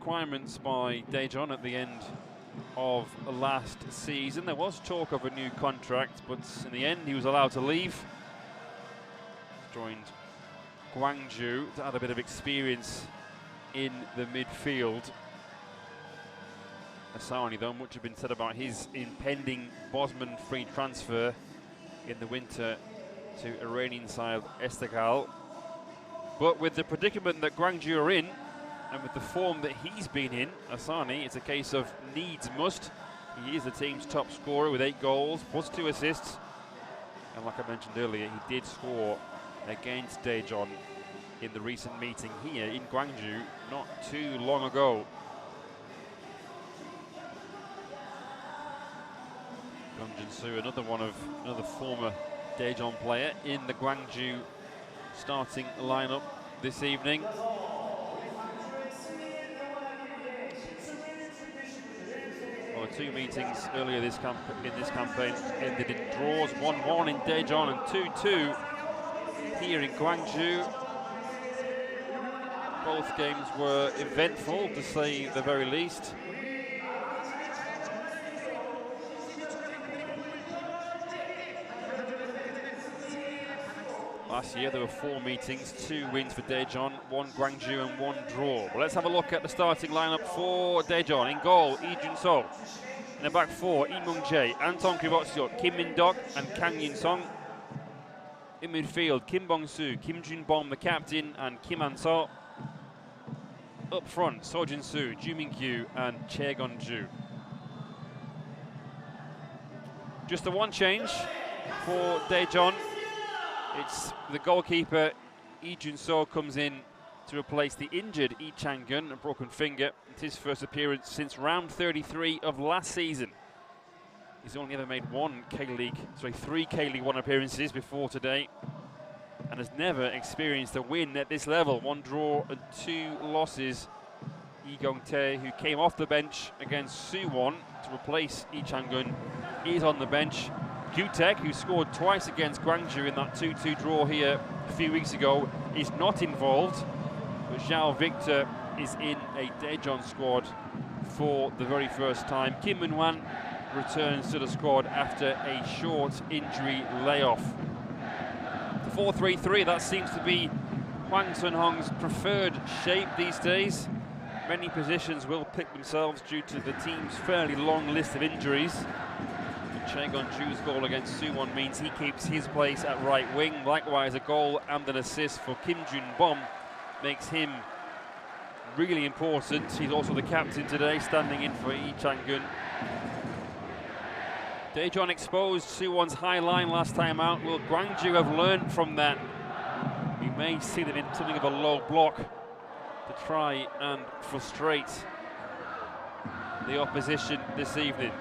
requirements by Daejeon at the end of last season. There was talk of a new contract, but in the end he was allowed to leave. Joined Gwangju to add a bit of experience in the midfield. Asani, though, much has been said about his impending Bosman free transfer in the winter to Iranian side Esteghlal. But with the predicament that Gwangju are in, and with the form that he's been in, Asani, it's a case of needs must. He is the team's top scorer with 8 goals plus 2 assists. And like I mentioned earlier, he did score against Daejeon in the recent meeting here in Gwangju not too long ago. Gwangju, another former Daejeon player in the Gwangju starting lineup this evening. Well, 2 meetings earlier in this campaign ended in draws, 1-1 in Daejeon and 2-2 here in Gwangju. Both games were eventful, to say the very least. Last year there were 4 meetings, 2 wins for Daejeon, 1 Gwangju and 1 draw. Well, let's have a look at the starting lineup for Daejeon. In goal, Lee Jun-so. In the back 4, Lee Myung-jae, Anton Krivotsiok, Kim Min-dok and Kang Yin-song. In midfield, Kim Bong-soo, Kim Jun-bom, the captain, and Kim An-so. Up front, So Jin-soo, Ju Min-kyu and Che Gon-ju. Just the one change for Daejeon. It's the goalkeeper, Lee Jun-so, comes in to replace the injured Lee Chang-gun, a broken finger. It's his first appearance since round 33 of last season. He's only ever made 3 K-League 1 appearances before today, and has never experienced a win at this level. 1 draw and 2 losses. Lee Gong-tae, who came off the bench against Suwon to replace Lee Chang-gun, is on the bench. Gyu-taek, who scored twice against Gwangju in that 2-2 draw here a few weeks ago, is not involved. But Zhao Victor is in a Daejeon squad for the very first time. Kim Min-wan returns to the squad after a short injury layoff. The 4-3-3, that seems to be Hwang Sun-hong's preferred shape these days. Many positions will pick themselves due to the team's fairly long list of injuries. Che Gon-ju's goal against Suwon means he keeps his place at right wing. Likewise, a goal and an assist for Kim Jun-bom makes him really important. He's also the captain today, standing in for Lee Chang-gun. Daejeon exposed Suwon's high line last time out. Will Gwangju have learned from that? We may see them in something of a low block to try and frustrate the opposition this evening.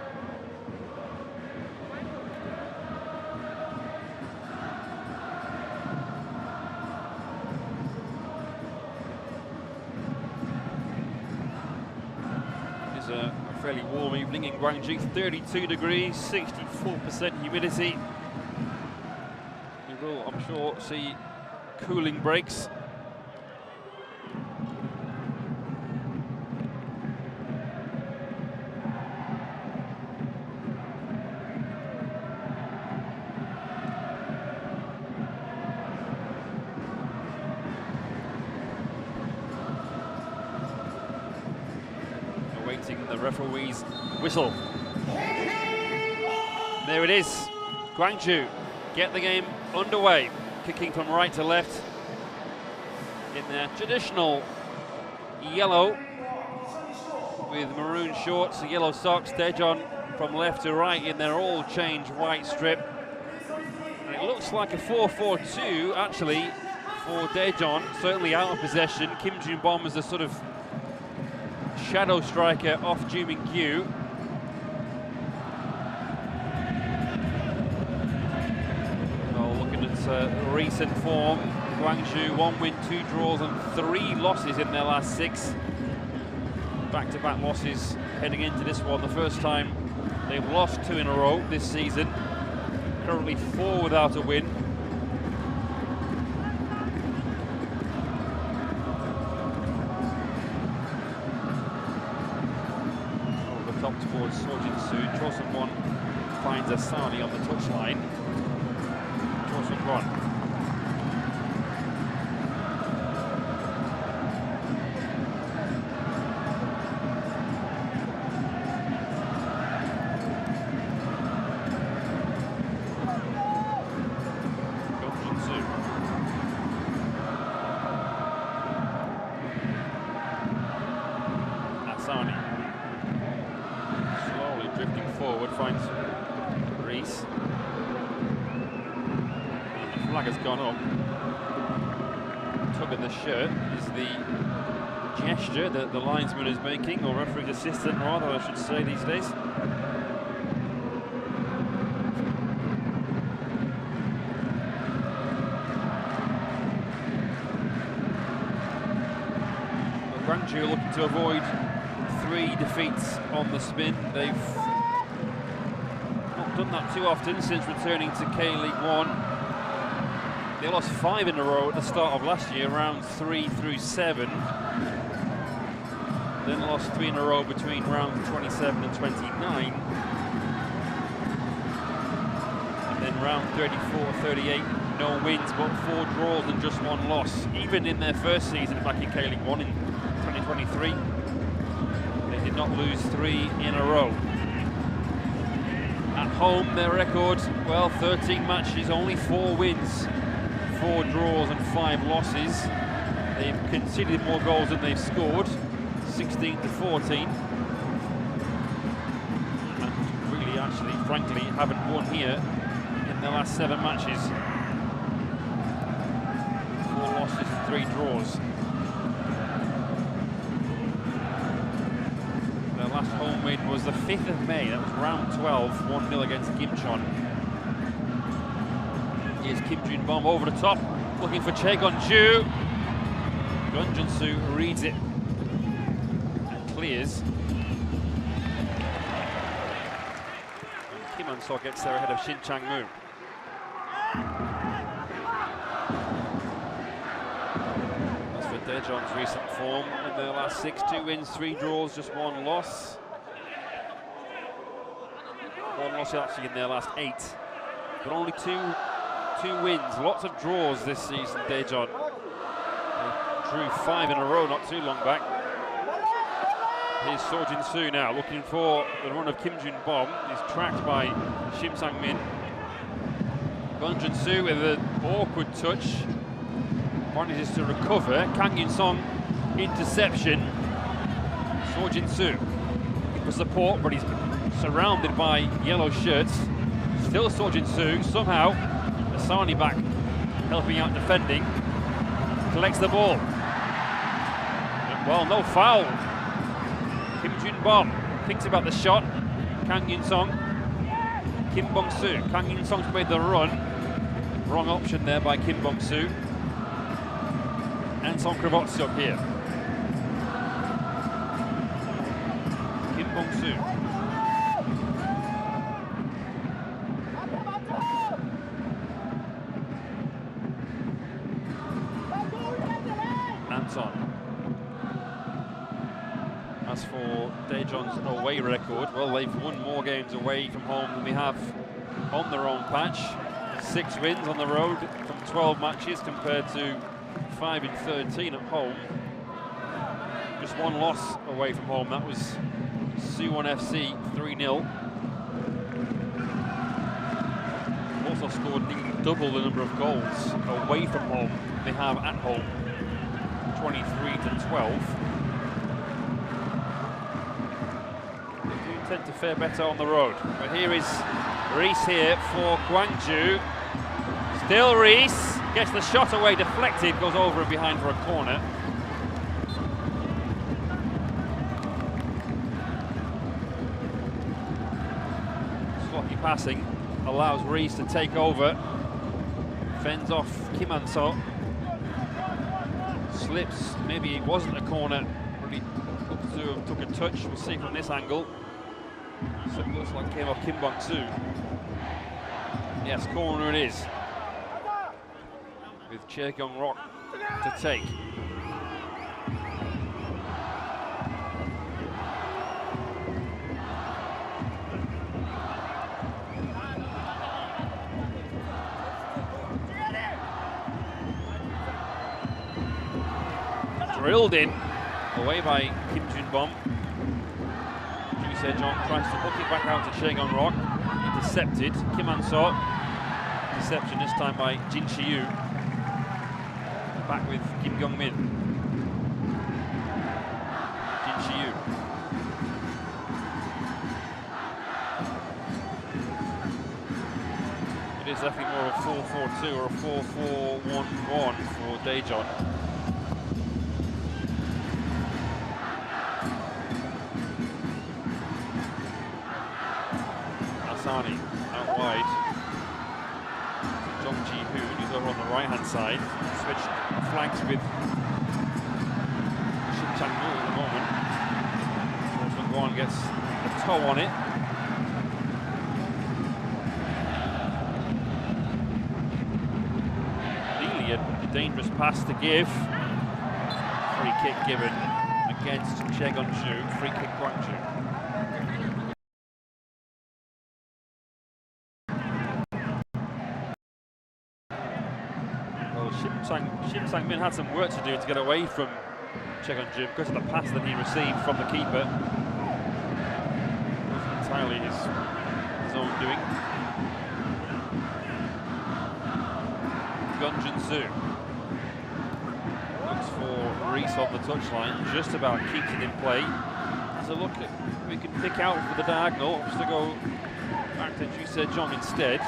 A fairly warm evening in Gwangju, 32 degrees, 64% humidity. We will, I'm sure, see cooling breaks. The referee's whistle. There it is. Gwangju get the game underway, kicking from right to left in their traditional yellow with maroon shorts and yellow socks. Daejeon from left to right in their all-change white strip. And it looks like a 4-4-2 actually for Daejeon, certainly out of possession. Kim Jun-bom is the sort of shadow striker off Ju Min-kyu. Well, looking at recent form, Gwangju 1 win, 2 draws and 3 losses in their last 6. Back-to-back losses heading into this one. The first time they've lost 2 in a row this season. Currently 4 without a win. top towards Sojin-soo. Chosun-won finds Asani on the touchline. Chosun-won. Asani slowly drifting forward, finds Reese. And the flag has gone up. Tug at the shirt is the gesture that the linesman is making, or referee's assistant rather, I should say these days. Gwangju looking to avoid 3 defeats on the spin. They've not done that too often since returning to K-League 1. They lost 5 in a row at the start of last year, rounds 3 through 7. Then lost 3 in a row between rounds 27 and 29. And then round 34, 38, no wins, but 4 draws and just 1 loss. Even in their first season back in K-League 1 in 2023, they did not lose 3 in a row. At home, their record, well, 13 matches, only 4 wins, 4 draws and 5 losses. They've conceded more goals than they've scored, 16 to 14. And really, actually, frankly, haven't won here in their last 7 matches. 4 losses and 3 draws. Last home win was the 5th of May, that was round 12, 1-0 against Gimcheon. Here's Kim Jun-bom over the top, looking for Che Gwangju. Gunjun-soo reads it and clears. And Kim An-so gets there ahead of Shin Chang-moo. Daejeon's recent form in their last 6, 2 wins, 3 draws, just 1 loss. 1 loss actually in their last 8, but only two wins. Lots of draws this season, Daejeon. They drew 5 in a row not too long back. Here's Sojin-soo now, looking for the run of Kim Jun-bom. He's tracked by Shim Sang-min. Gunjun-soo with an awkward touch. Manages to recover. Kang Yun-song interception. Sojin-soo looking for support, but he's surrounded by yellow shirts. Still Sojin-soo, somehow Asani back helping out defending. Collects the ball. Well, no foul. Kim Jun-bom thinks about the shot. Kang Yun-song. Kim Bong-soo. Kang Yun-song's made the run. Wrong option there by Kim Bong-soo. And Song Kravotsiok here. Kim Bong-soo. Anton. As for Daejeon's away record, well, they've won more games away from home than they have on their own patch. 6 wins on the road from 12 matches compared to 5 in 13 at home. Just 1 loss away from home. That was Suwon FC 3-0. Also scored nearly double the number of goals away from home they have at home, 23 to 12. They do tend to fare better on the road. But here is Reese here for Gwangju. Still Reese. Gets the shot away, deflected, goes over and behind for a corner. Sloppy passing allows Reese to take over. Fends off Kim An-so. Slips, maybe it wasn't a corner, really looked to have took a touch. We'll see from this angle. So it looks like it came off Kim Bong-soo. Yes, corner it is. With Che Kyung-rok to take. drilled in, away by Kim Jun-bom. Ju Se-jong tries to hook it back out to Chaegon Rock, intercepted. Kim Han-so, interception this time by Jin Shi-yu. Back with Kim Kyung-min. Jin Shi-yu. It is definitely more of a 4-4-2 or a 4-4-1-1 for Daejeon. Asani out wide. Jong Ji-hoon, who's over on the right-hand side. Switched flanks with Shin Chang-moo at the moment. Gwangju gets a toe on it. A dangerous pass to give. Free kick given against Chaegon-ju. Free kick Gwangju. Well, Shin Sang-min had some work to do to get away from Chaegon-ju because of the pass that he received from the keeper. It wasn't entirely his own doing. Jun-soo looks for Reese on the touchline, just about keeps it in play. There's a look at we can pick out for the diagonal, wants to go back to Ju Se-jong instead.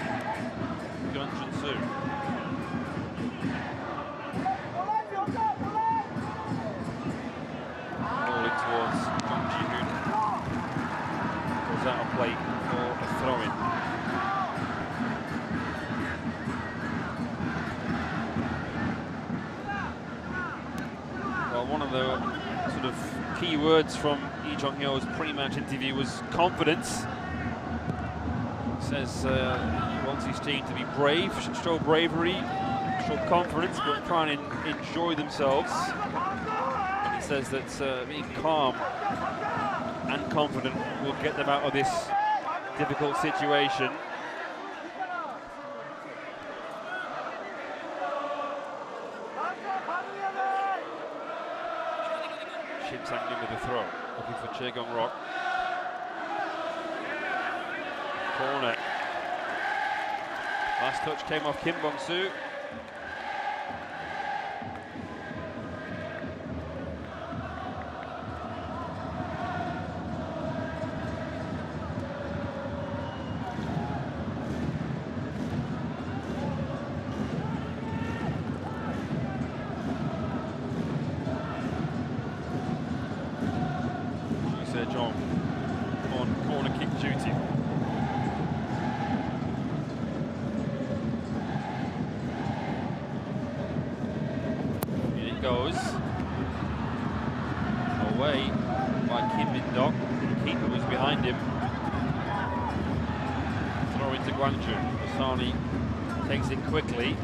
Jun-soo. Rolling towards Jong Ji-hoon. Goes out of play for a throw-in. One of the sort of key words from Lee Jong-hyo's pre-match interview was confidence. He says he wants his team to be brave, show bravery, show confidence, but try and enjoy themselves. And he says that being calm and confident will get them out of this difficult situation. Shin Sang-min with the throw, looking for Chaegon Rock. Corner. Last touch came off Kim Bong-soo. Daejeon on corner kick duty. Here it goes. Away by Kim Min-dok. The keeper was behind him. Throw into Gwangju. Asani takes it quickly.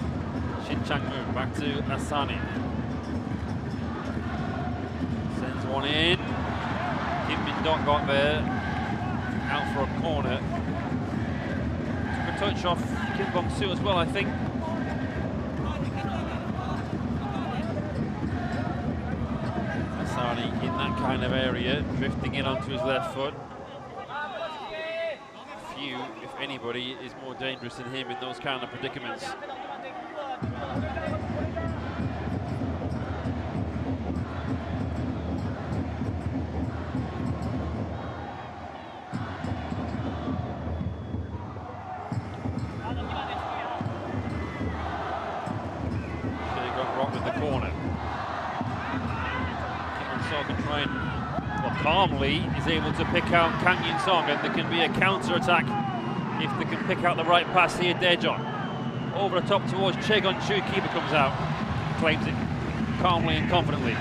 Shin Chang-moo back to Asani. Sends one in. Kim Min-dok got there, out for a corner. Took a touch off Kim Bong-soo as well, I think. Asani in that kind of area, drifting in onto his left foot. Few, if anybody, is more dangerous than him in those kind of predicaments. Corner. Kim Han-so can try and, well, calmly is able to pick out Kang Yun-song, and there can be a counter-attack if they can pick out the right pass here. Daejeon over the top towards Chaegon-ju. Keeper comes out, claims it calmly and confidently.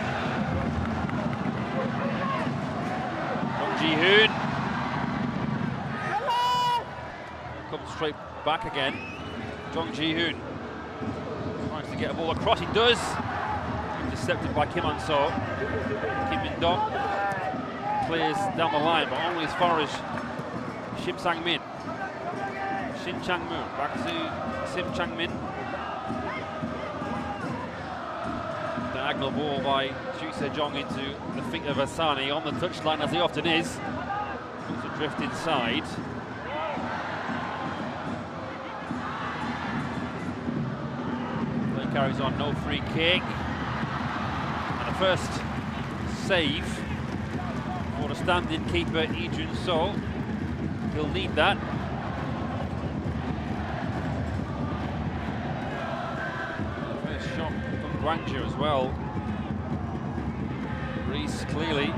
Jong Ji-hoon comes straight back again. Jong Ji-hoon tries to get a ball across. He does. Intercepted by Kim Han-so. Kim Min-dok clears down the line, but only as far as Shin Sang-min. Shin Chang-moo back to Sim Chang-min. diagonal ball by Ju Se-jong into the feet of Asani on the touchline, as he often is. Looks to drift inside. Play carries on, no free kick. And a first save for the standing keeper, Lee Jun-so. He'll need that. First shot from Gwangju as well. Reese clearly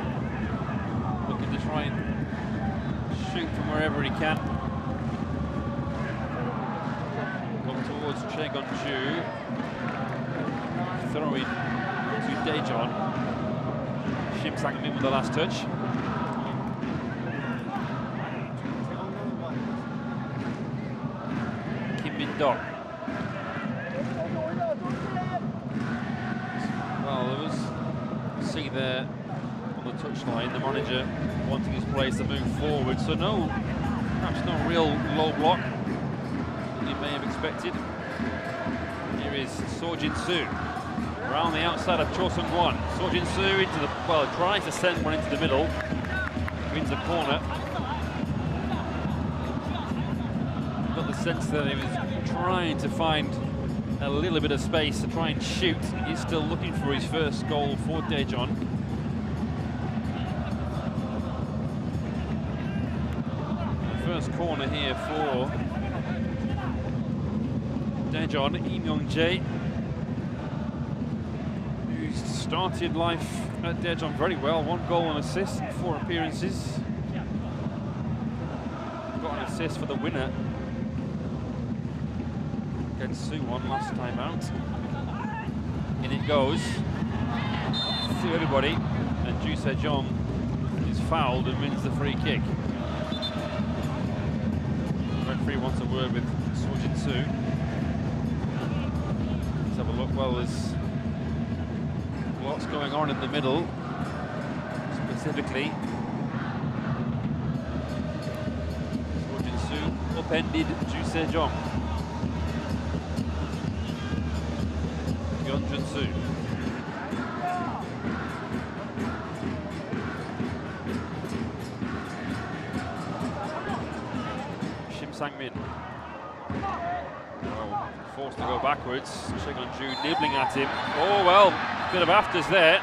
looking to try and shoot from wherever he can. Come towards Gwangju. Throw in to Daejeon. Shim Sang-min with the last touch. Dog. Well, there was, see there on the touchline, the manager wanting his players to move forward, so perhaps no real low block that you may have expected. Here is Seo-jin-soo around the outside of Cho Sung-won. Seo-jin-soo into the, well, tries to send one into the middle, into the corner. Got the sense that he was trying to find a little bit of space to try and shoot. He's still looking for his first goal for Daejeon. The first corner here for Daejeon, Lee Myung-jae, who's started life at Daejeon very well. 1 goal and assist in 4 appearances. Got an assist for the winner against Suwon last time out. In it goes to everybody, and Ju Se-jong is fouled and wins the free kick. The referee wants a word with Seo-jin-soo. Let's have a look. Well, there's lots going on in the middle, specifically Seo-jin-soo upended Ju Se-jong. Jun-soo. Shim Sang-min. Well, forced to go backwards. Gwangju nibbling at him. Oh well, bit of afters there.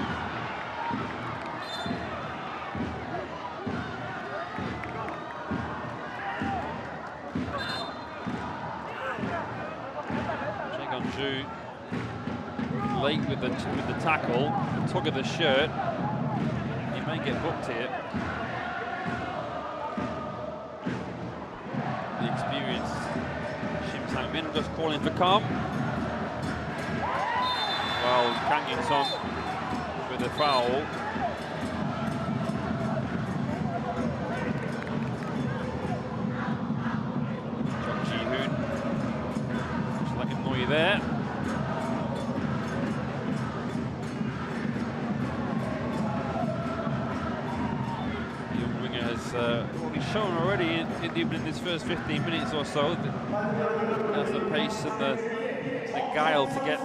Gwangju late with the tackle, the tug of the shirt. He may get booked here. The experienced Shim Sang-min just calling for calm. Well, Kang In-sung with a foul. Chung Ji-hoon just like him know you there. He's shown already in his first 15 minutes or so that has the pace and the guile to get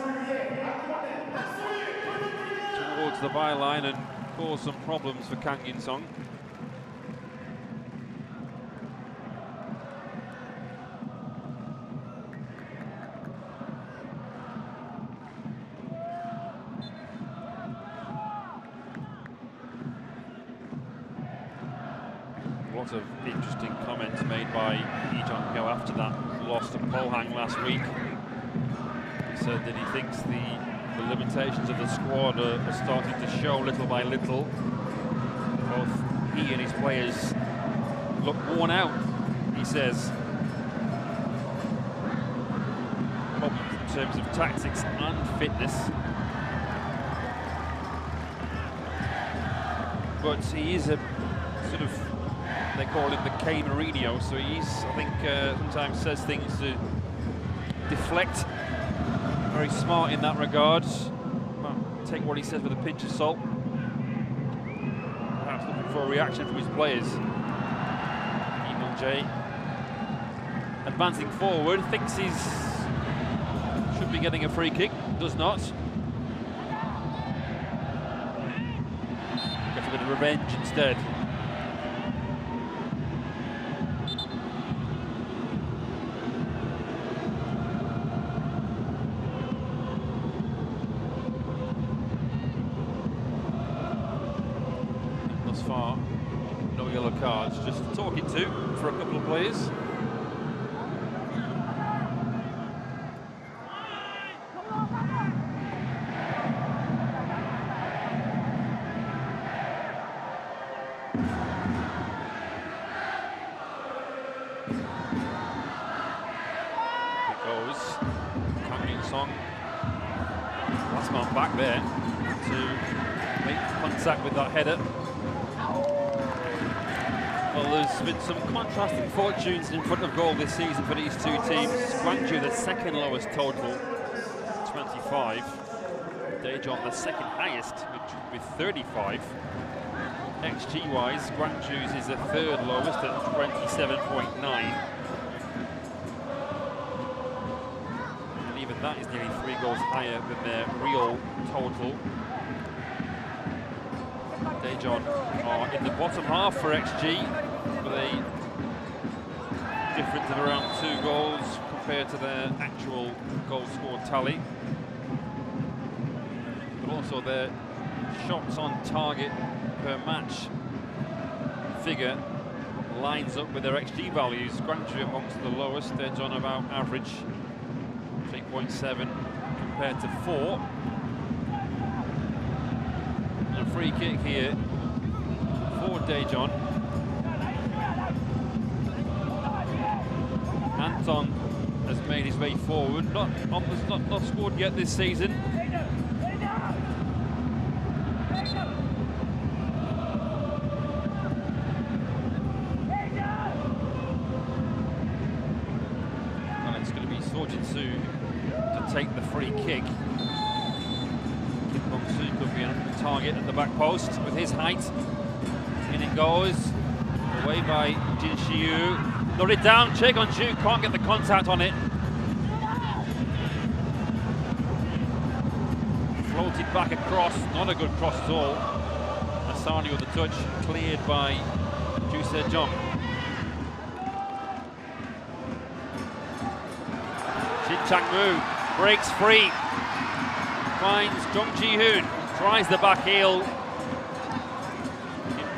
towards the byline and cause some problems for Kang In-sung. Lots of interesting comments made by Lee Jong-ho after that loss to Pohang last week. He said that he thinks the limitations of the squad are starting to show little by little. Both he and his players look worn out, he says. Problems in terms of tactics and fitness. But he is a sort of, they call him the K Mourinho, so he's, I think, sometimes says things to deflect. Very smart in that regard. Well, take what he says with a pinch of salt. Perhaps looking for a reaction from his players. Lee Myung-jae advancing forward, thinks he's should be getting a free kick, does not. the revenge instead. Thus far, no yellow cards, just talking to for a couple of players. Last man back there to make contact with that header. Well, there's been some contrasting fortunes in front of goal this season for these two teams. Gwangju, the second lowest total, 25. Daejeon, the second highest, with 35. XG-wise, Gwangju's is the third lowest at 27.9. Even that is nearly 3 goals higher than their real total. Daejeon are in the bottom half for XG, with a difference of around 2 goals compared to their actual goal scored tally. But also their shots on target per match figure lines up with their XG values. Gwangju amongst the lowest, Daejeon about average. 3.7 compared to 4. And a free kick here for Daejeon. Anton has made his way forward, not scored yet this season. And it's going to be Sojin-soo to take the free kick. Bóng could be on target at the back post with his height. In it goes, away by Jin Shi-yu. Knocked it down, Gwangju can't get the contact on it. Floated back across, not a good cross at all. Asani with the touch, cleared by Ju Se-jong. Shin Chang-moo breaks free, finds Jung Ji-hoon, tries the back heel,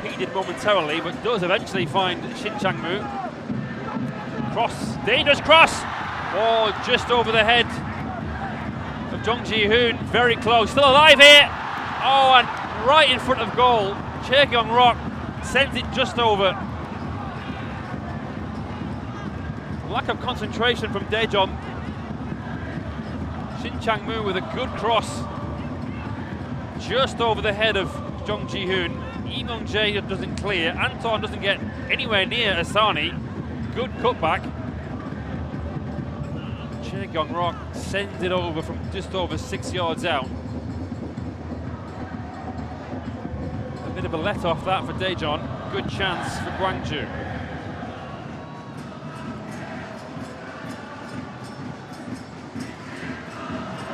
impeded momentarily, but does eventually find Shin Chang-moo. Cross, dangerous cross! Oh, just over the head of Jung Ji-hoon, very close, still alive here! Oh, and right in front of goal, Daejeon sends it just over. Lack of concentration from Daejeon. Shin Chang-moo with a good cross, just over the head of Jung Ji-hoon. Lee Myung-jae doesn't clear, Anton doesn't get anywhere near Asani. Good cutback. Daejeon sends it over from just over 6 yards out. A bit of a let off that for Daejeon. Good chance for Gwangju.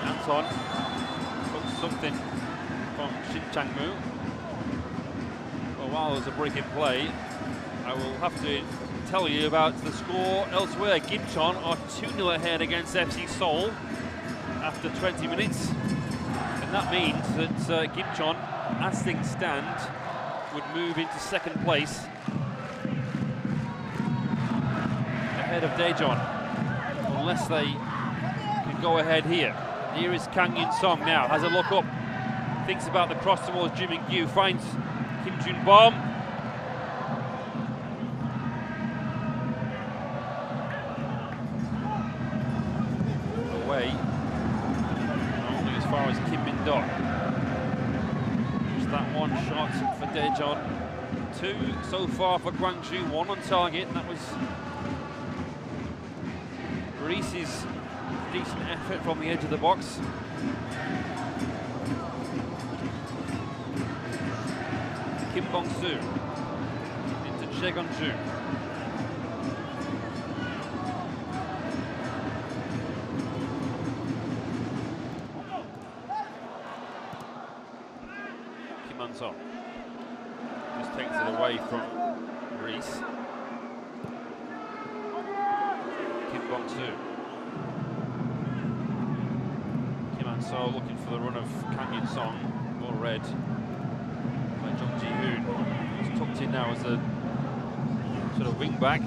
Anton took something from Shin Chang-moo. Well, while there's a break in play, I will have to tell you about the score elsewhere. Gimcheon are 2-0 ahead against FC Seoul after 20 minutes. And that means that Gimcheon, as things stand, would move into second place ahead of Daejeon, unless they can go ahead here. Here is Kang Yun-song now, has a look up, thinks about the cross towards Ju Min-gyu, finds Kim Jun-bom. Away, only as far as Kim Min-dok. Just that one shot for Daejeon. 2 so far for Gwangju, 1 on target, and that was Reese's decent effort from the edge of the box. Kim Bong-soo into Gwangju. Kim Han-seo. it away from Reese. Bóng So looking for the run of Canyon Song, all red by Jung Ji-hoon. He's tucked in now as a sort of wing back.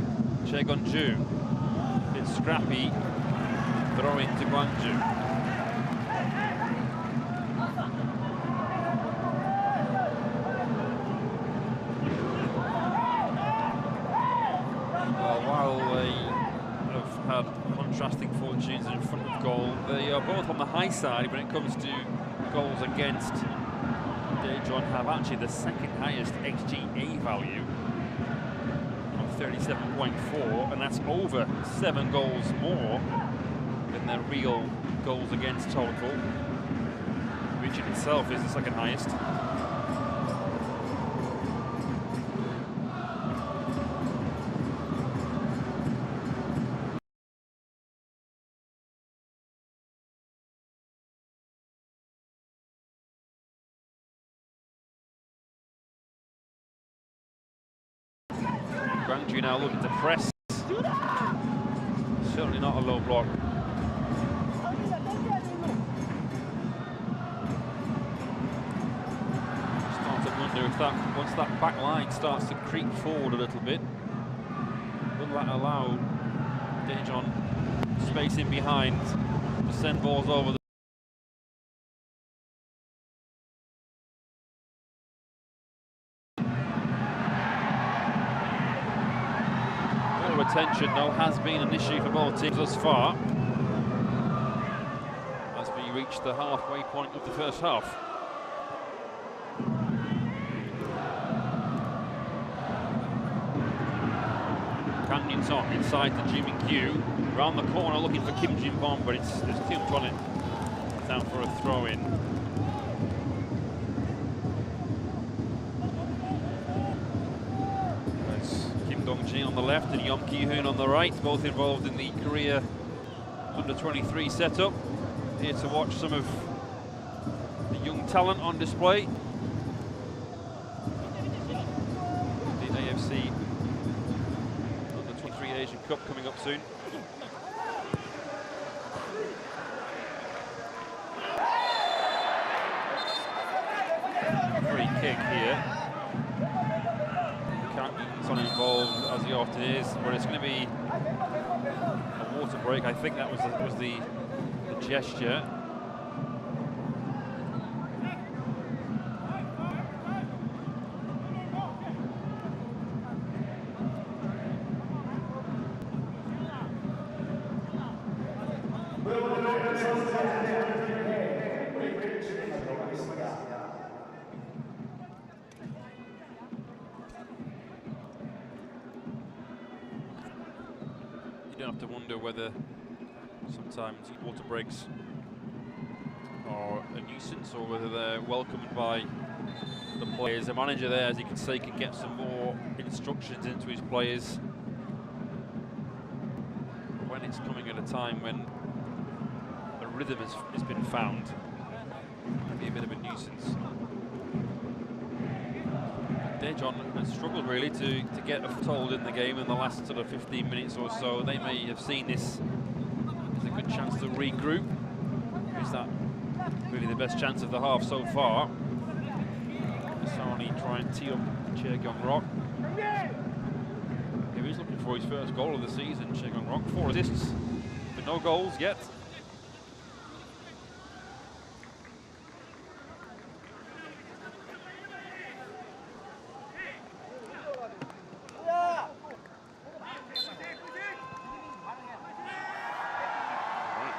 Gwangju, bit scrappy, throw into Gwangju. While they have had contrasting fortunes in front of goal, they are both on the high side when it comes to goals against. Daejeon have actually the second highest XGA value of 37.4, and that's over 7 goals more than their real goals against total, which in itself is the second highest. Gwangju now looking to press. Certainly not a low block. Start to wonder if that, once that back line starts to creep forward a little bit, will that allow Daejeon space in behind to send balls over the attention, though, has been an issue for both teams thus far as we reach the halfway point of the first half. Canyon Song inside to Jimin-kyu, round the corner looking for Kim Jin-bom, but there's too much on it. Down for a throw-in. On the left and Yeon Ki-hoon on the right, both involved in the Korea under-23 setup. Here to watch some of the young talent on display. The AFC under-23 Asian Cup coming up soon. Free kick here. Son involved as he often is, but it's going to be a water break. I think that was the gesture. You don't have to wonder whether sometimes water breaks are a nuisance or whether they're welcomed by the players. The manager there, as you can see, can get some more instructions into his players when it's coming at a time when a rhythm has been found. It can be a bit of a nuisance. Daejeon has struggled really to get a foothold in the game in the last sort of 15 minutes or so. They may have seen this as a good chance to regroup. Is that really the best chance of the half so far? Sony try and tee up Chae-kyung-rok. He was looking for his first goal of the season. Chae-kyung-rok, 4 assists, but no goals yet.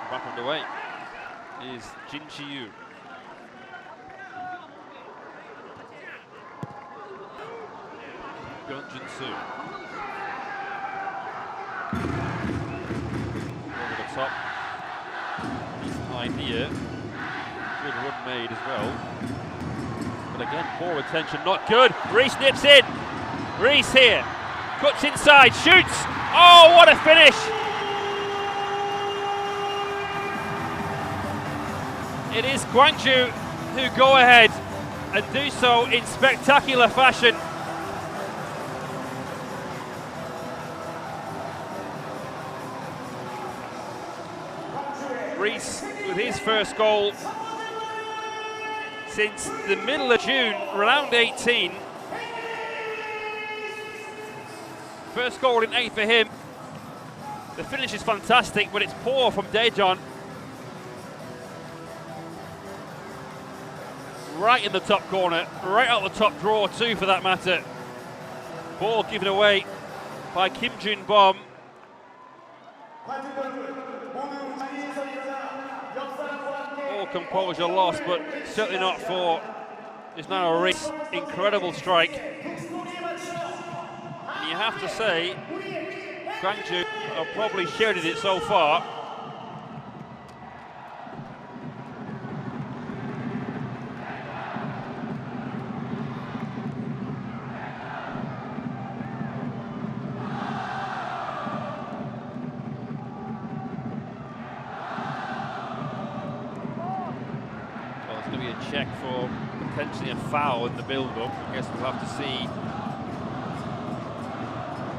Back underway is Jin Chi-yu. Jun-jin-soo. Over the top. Decent idea. Good run made as well. But again, poor attention, not good. Reese nips in. Reese here. Cuts inside, shoots. Oh, what a finish! It is Gwangju who go ahead and do so in spectacular fashion. Reese with his first goal since the middle of June, round 18. First goal in 8 for him. The finish is fantastic, but it's poor from Daejeon. Right in the top corner, right out the top drawer too for that matter. Ball given away by Kim Jun Bom. All composure lost, but certainly not for Hana Reese. Incredible strike. And you have to say, Gwangju have probably shielded it so far. Well, it's going to be a check for potentially a foul in the build-up. I guess we'll have to see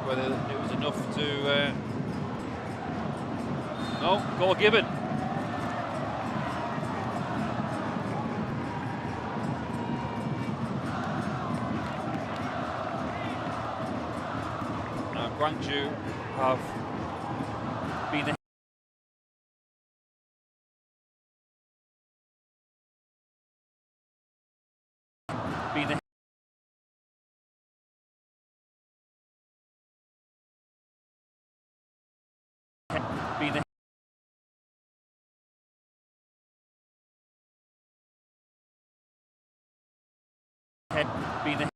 whether it was enough to... No, goal given. Now Gwangju have been been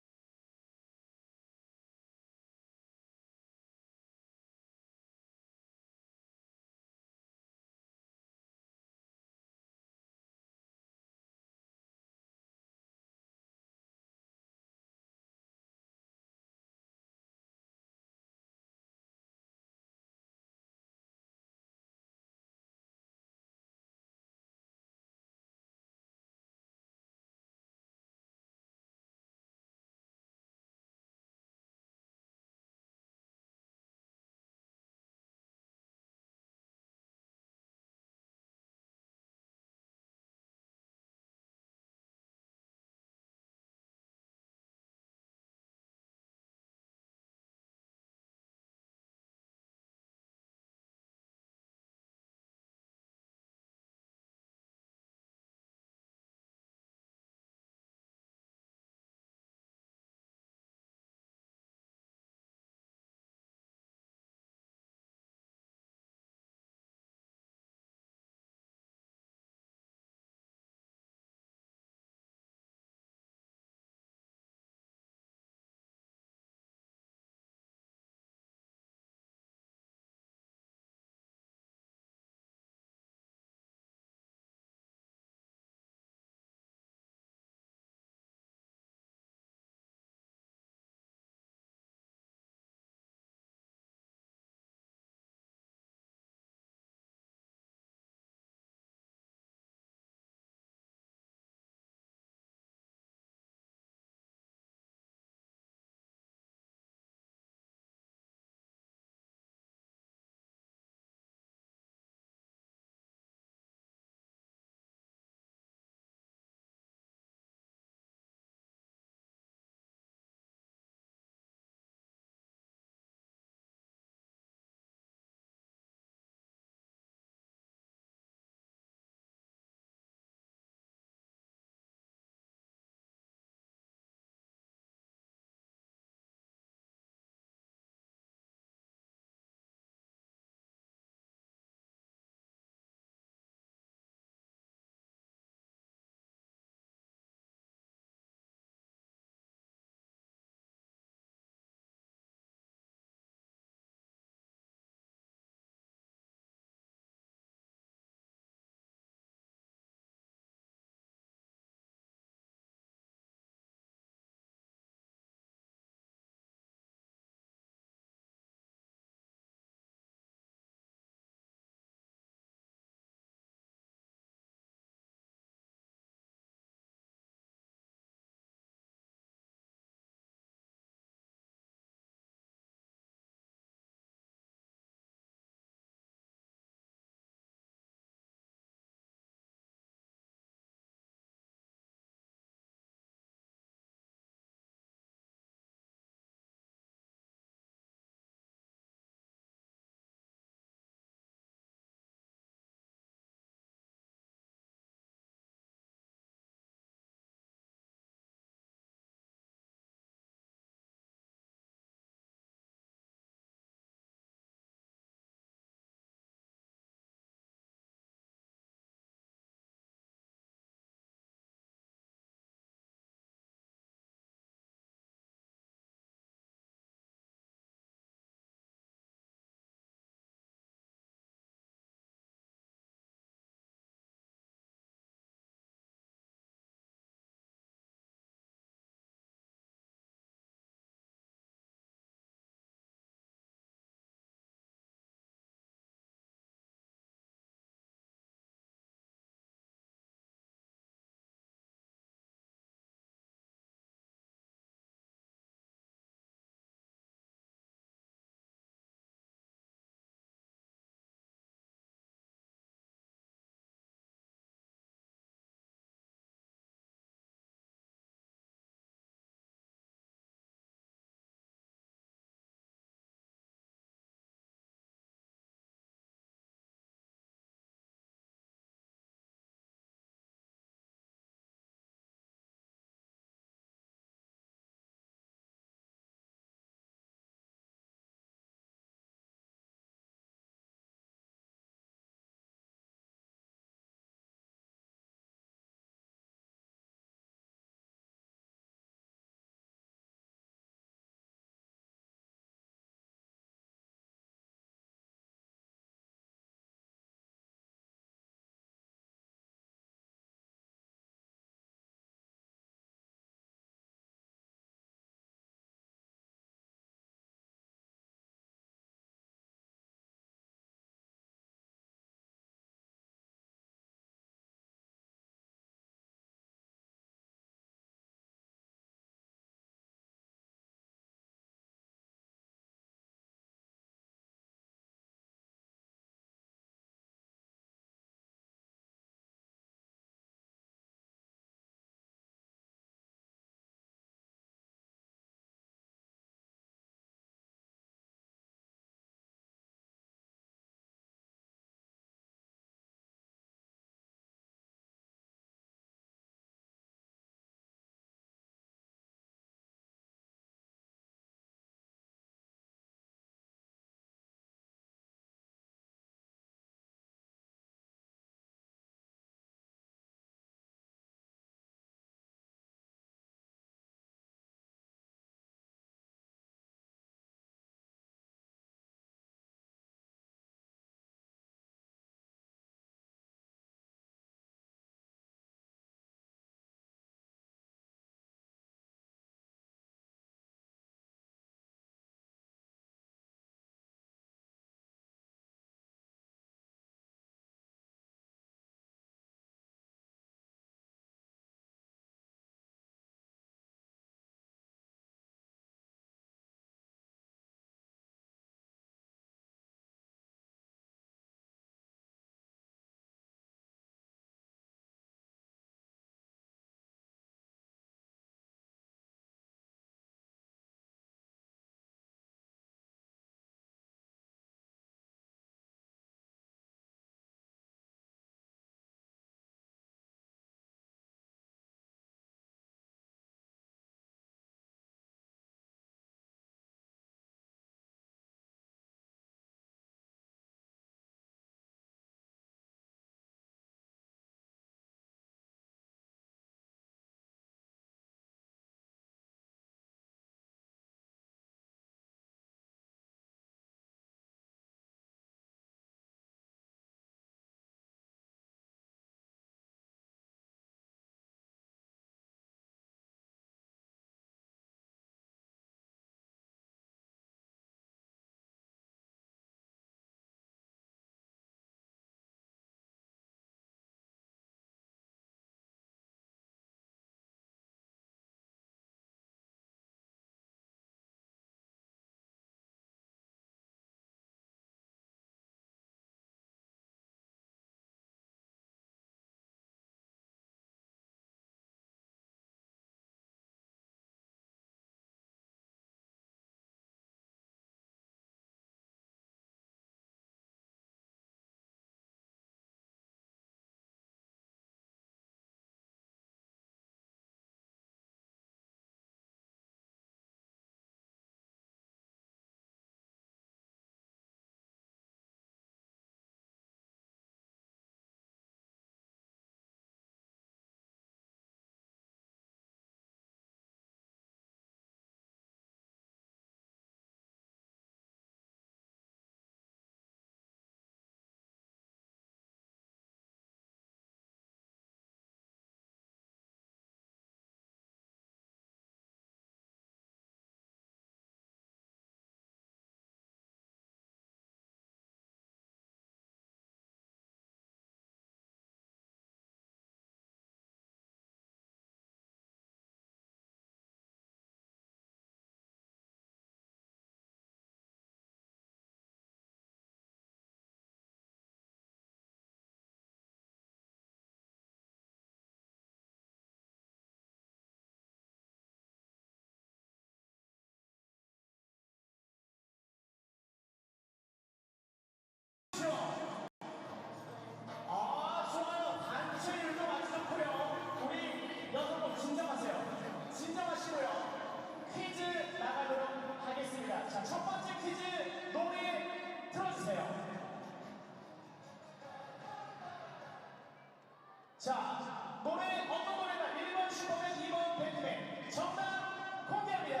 자, 노래 어떤 노래가 1번 슈퍼맨, 2번 배트맨. 정답 공개합니다.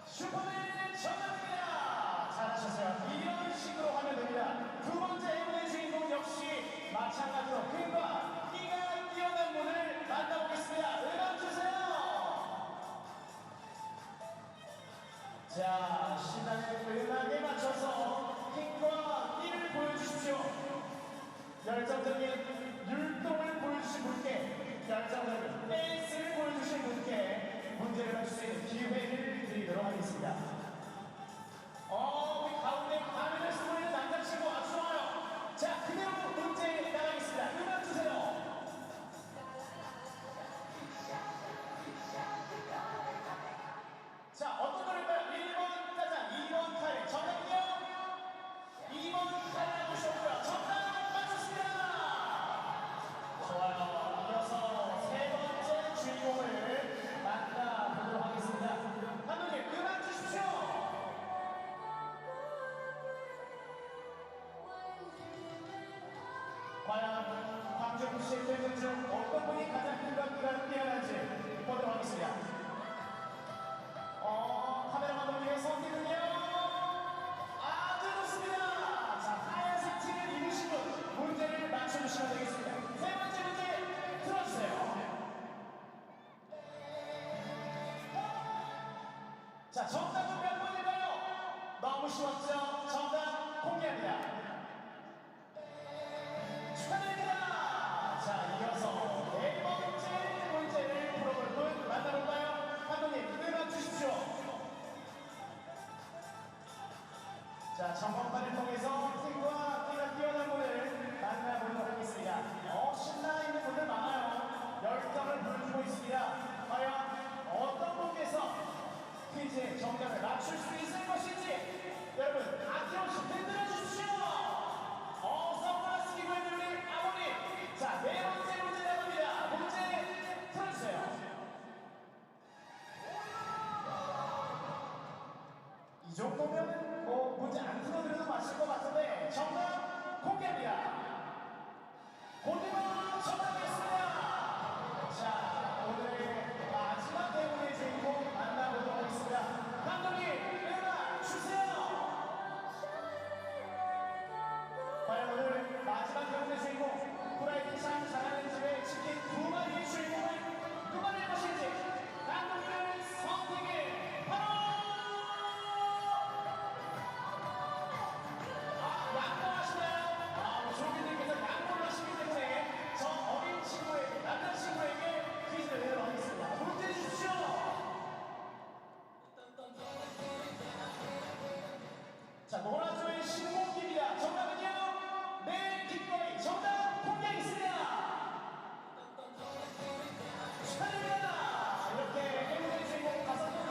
슈퍼맨 정답입니다. 잘하셨어요. 이런 식으로 하면 됩니다. 두 번째 행운의 주인공 역시 마찬가지로 힘과 끼가 뛰어난 분을 만나보겠습니다. 음악 주세요. 자, 신나는 음악에 맞춰서 힘과 끼를 보여주십시오. 열정적인 율동을 보여주신 분께, 열정적인 댄스를 보여주신 분께 문제를 맞출 수 있는 기회를 드리도록 하겠습니다. 우리 가운데 가면을 쓰고 있는 남자친구 아주 좋아요. 자, 그대로 문제 나가겠습니다. 음악 주세요. 자, 어떤 노래일까요? 1번 짜장, 2번 카레. 정답은요? 2번 카레라고 하셨고요. 정답 맞췄습니다. 좋아요. 이어서 세 번째 주인공을 만나보도록 하겠습니다. 감독님, 음악 주십시오. 과연 광주 씨의 팬들 중 어떤 분이 가장 힘과 뛰어난지 보도록 하겠습니다. 카메라 감독님의 선택은요? 아주 좋습니다. 자, 하얀색 티를 입으신 분 문제를 맞춰주시면 되겠습니다. 세 번째 문제 들어주세요. 자, 정답은 몇 번일까요? 너무 쉬웠죠? 정답 공개합니다. 축하드립니다. 자, 이어서 네 번째 문제를 풀어볼 분 만나볼까요? 감독님, 음악 주십시오. 자, 전번판을 통해서 팀과 끼가 뛰어난 분을 만나보도록 하겠습니다. 신나 있는 분들 많아요. 열정을 보여주고 있습니다. 과연 어떤 분께서 퀴즈의 정답을 맞출 수 있을 것인지 여러분 아낌없이 흔들어 주십시오. 선글라스 끼고 있는 우리 아버님. 자, 네 번째 문제 나갑니다. 문제 틀어주세요. 이 정도면 문제 안 틀어드려도 맞을 것 같은데 정답 공개합니다. 고등어 정답이었습니다. 자, 오늘의 마지막 행운의 주인공 만나보도록 하겠습니다. 감독님, 음악 주세요. 과연 오늘 마지막 행운의 주인공, 프라이드 참 잘하는 집에 치킨 2마리의 주인공은 누구일 것인지 감독님의 선택이 바로 양보하시나요? 조기님께서 양보를 하시기 때문에 저 어린 친구에게, 남자친구에게 퀴즈를 내도록 하겠습니다. 문제 주십시오. 자, 노라조의 신곡입니다. 정답은요? 내 깃거리. 정답 공개하겠습니다. 축하드립니다. 이렇게 행운의 주인공 5분께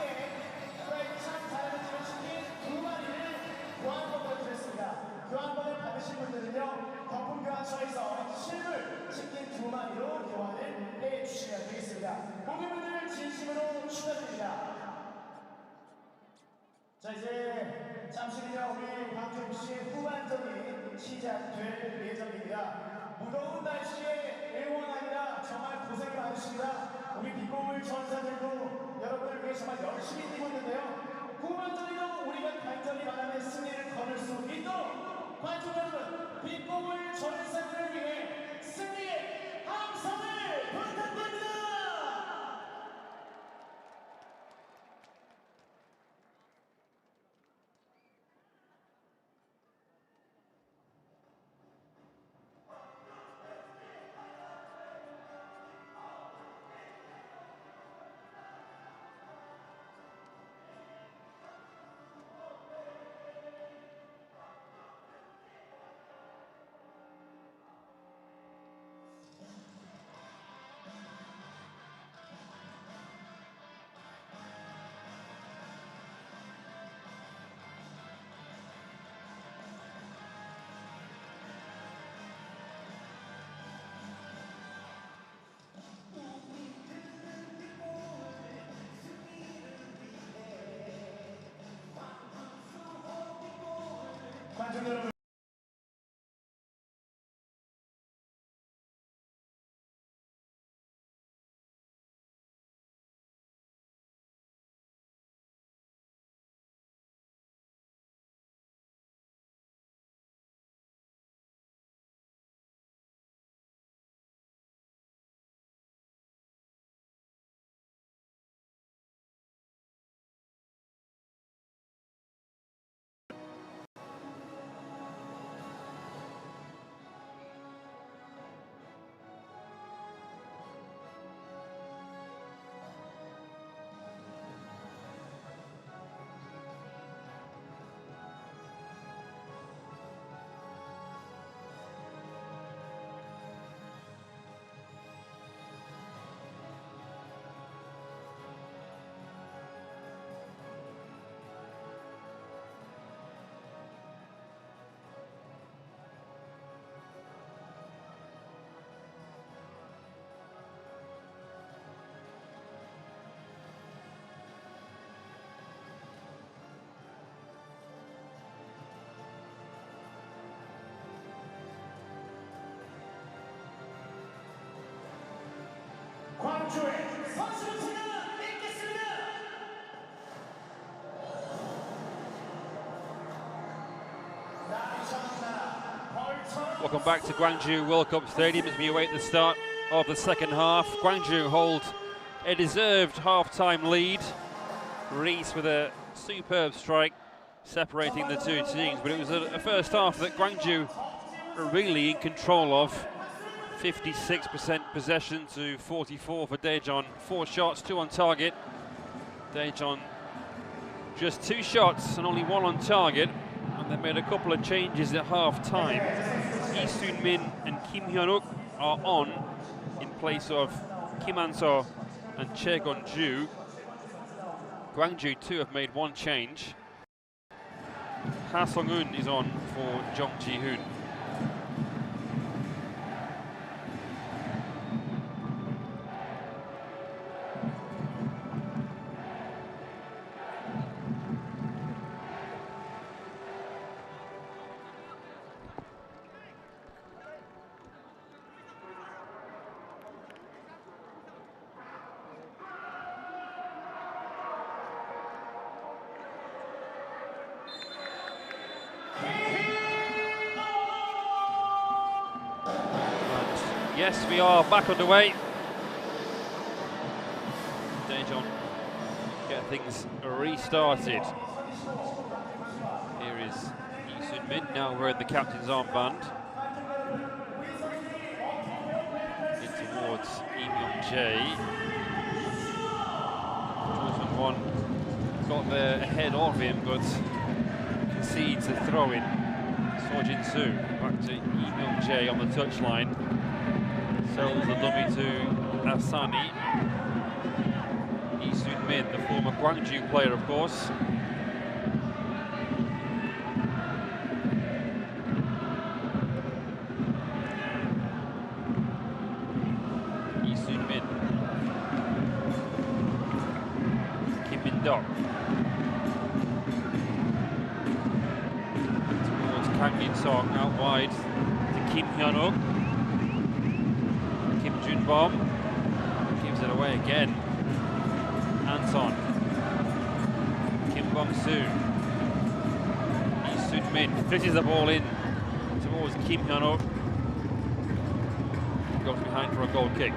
프라이드 참 잘하는 집을 치킨 2마리를 교환권을 드렸습니다. 교환권을 받으신 분들은요, 경품 교환처에서 실물 치킨 2마리로 교환을 해주시면 되겠습니다. 고객분들 진심으로 축하드립니다. 자, 이제 잠시 뒤에 우리 광주 씨의 후반전이 시작될 예정입니다. 무더운 날씨에 응원하느라 정말 고생 많으십니다. 우리 빅보물 전사들도 여러분을 위해 정말 열심히 뛰고 있는데요. 후반전에도 우리가 간절히 바라는 승리를 거둘 수 있도록 관중 여러분, 빅보물 전사들을 위해 승리의 함성을 부탁드립니다. 관중 여러분. 광주의 선수들을 뵙겠습니다. Welcome back to Gwangju World Cup Stadium as we await the start of the second half. Gwangju hold a deserved half-time lead. Reese with a superb strike separating the two teams, but it was a first half that Gwangju are really in control of. 56% possession to 44 for Daejeon. 4 shots, 2 on target. Daejeon just 2 shots and only 1 on target, and they made a couple of changes at half-time. Lee Soon-min and Kim Hyun-uk are on in place of Kim An-seo and Che Gwangju. Gwangju too have made 1 change. Ha Sung-eun is on for Jung Ji-hoon. Yes, we are back underway. Daejeon get things restarted. Here is Lee Soon-min, now wearing the captain's armband. In towards Lee Myung-jae. Won got there ahead of him, but concedes the throw-in. Seo Jin-soo back to Lee Myung-jae on the touchline. Sells the dummy to Asani. Lee Soon-min, the former Gwangju player, of course. Lee Soon-min. Kim Min-dok. Towards Kang Min-song, out wide to Kim Hyun-uk. Bóng gives it away again. Anton. Kim Bong-soo. Lee Soon-min flitters the ball in towards Kim Hyun-uk. Goes behind for a goal kick.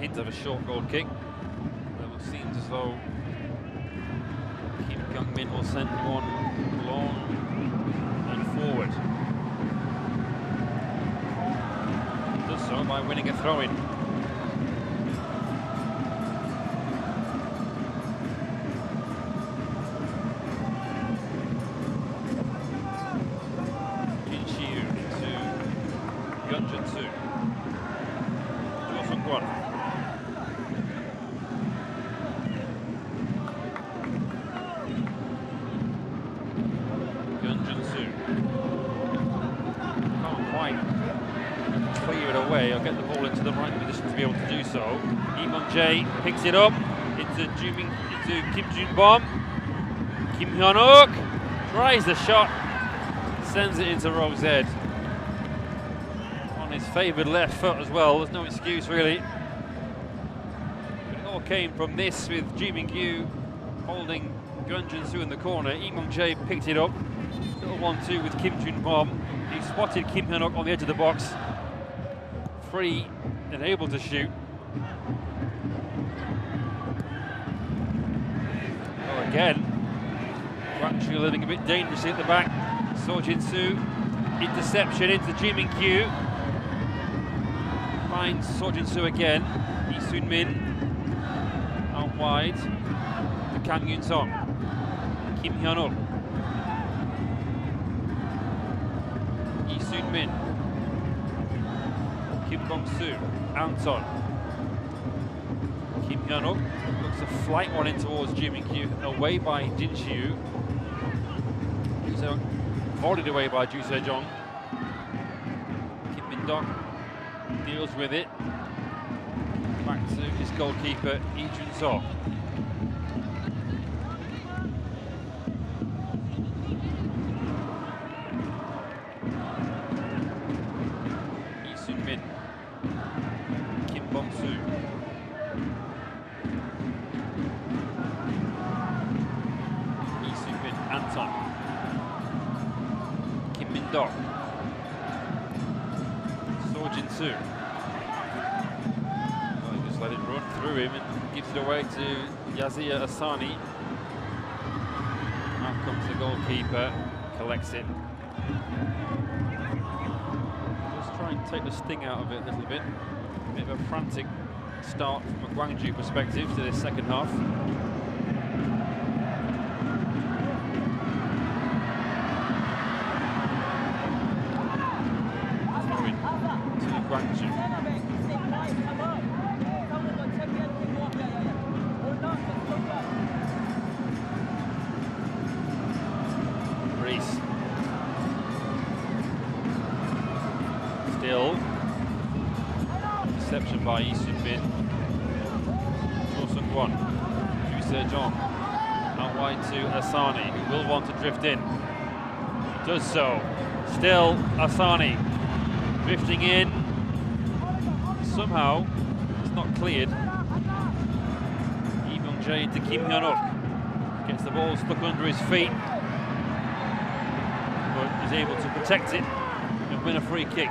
Hint of a short goal kick. It seems as though Kim Kyung-min will send one long and forward. Does so by winning a throw-in. Jin Shi-yu to Yeon Jun-soo. Jo Sung-kwon. Clear it away, I'll get the ball into the right position to be able to do so. Lee Myung-jae picks it up into Kim Jun-bom. Kim Hyun-uk tries the shot, sends it into Ro's head. On his favoured left foot as well, there's no excuse really. But it all came from this with Ji Min-kyu holding Yeon Jun-soo in the corner. Lee Myung-jae picked it up. Little 1-2 with Kim Jun-bom. He spotted Kim Hyun-uk on the edge of the box. Free and able to shoot. Oh, again, Gwangju living a bit dangerously at the back. Seo Jin-soo, interception into Ji Min-kyu. Finds Seo Jin-soo again. Lee Soon-min out wide to Kang Yoon-song. Kim Hyun-uk. Lee Soon-min. Kim Bong-soo, Anton. Kim Hyun-uk looks a flight one in towards Ji Min-kyu, away by Jin Shi-yu. Volleyed away by Ju Se-jong. Kim Min-dok deals with it. Back to his goalkeeper, Lee Jun-so. Lee Sun-min, Kim Bong-soo. Lee Sun-min, Anton. Kim Min-dok. So Jin-soo. Let it run through him and gives it away to Yazia Asani. Out comes the goalkeeper, collects it. Just try and take the sting out of it a little bit. A bit of a frantic start from a Gwangju perspective to this second half. Throw in to Gwangju. Still, reception by Lee Sun-min. Cho Sung-kwon, Ju Se-jong, out wide to Asani, who will want to drift in. Does so. Still, Asani drifting in. Somehow, it's not cleared. Lee Myung-jae into Kim Hyun-uk. Gets the ball stuck under his feet, but is able to protect it and win a free kick.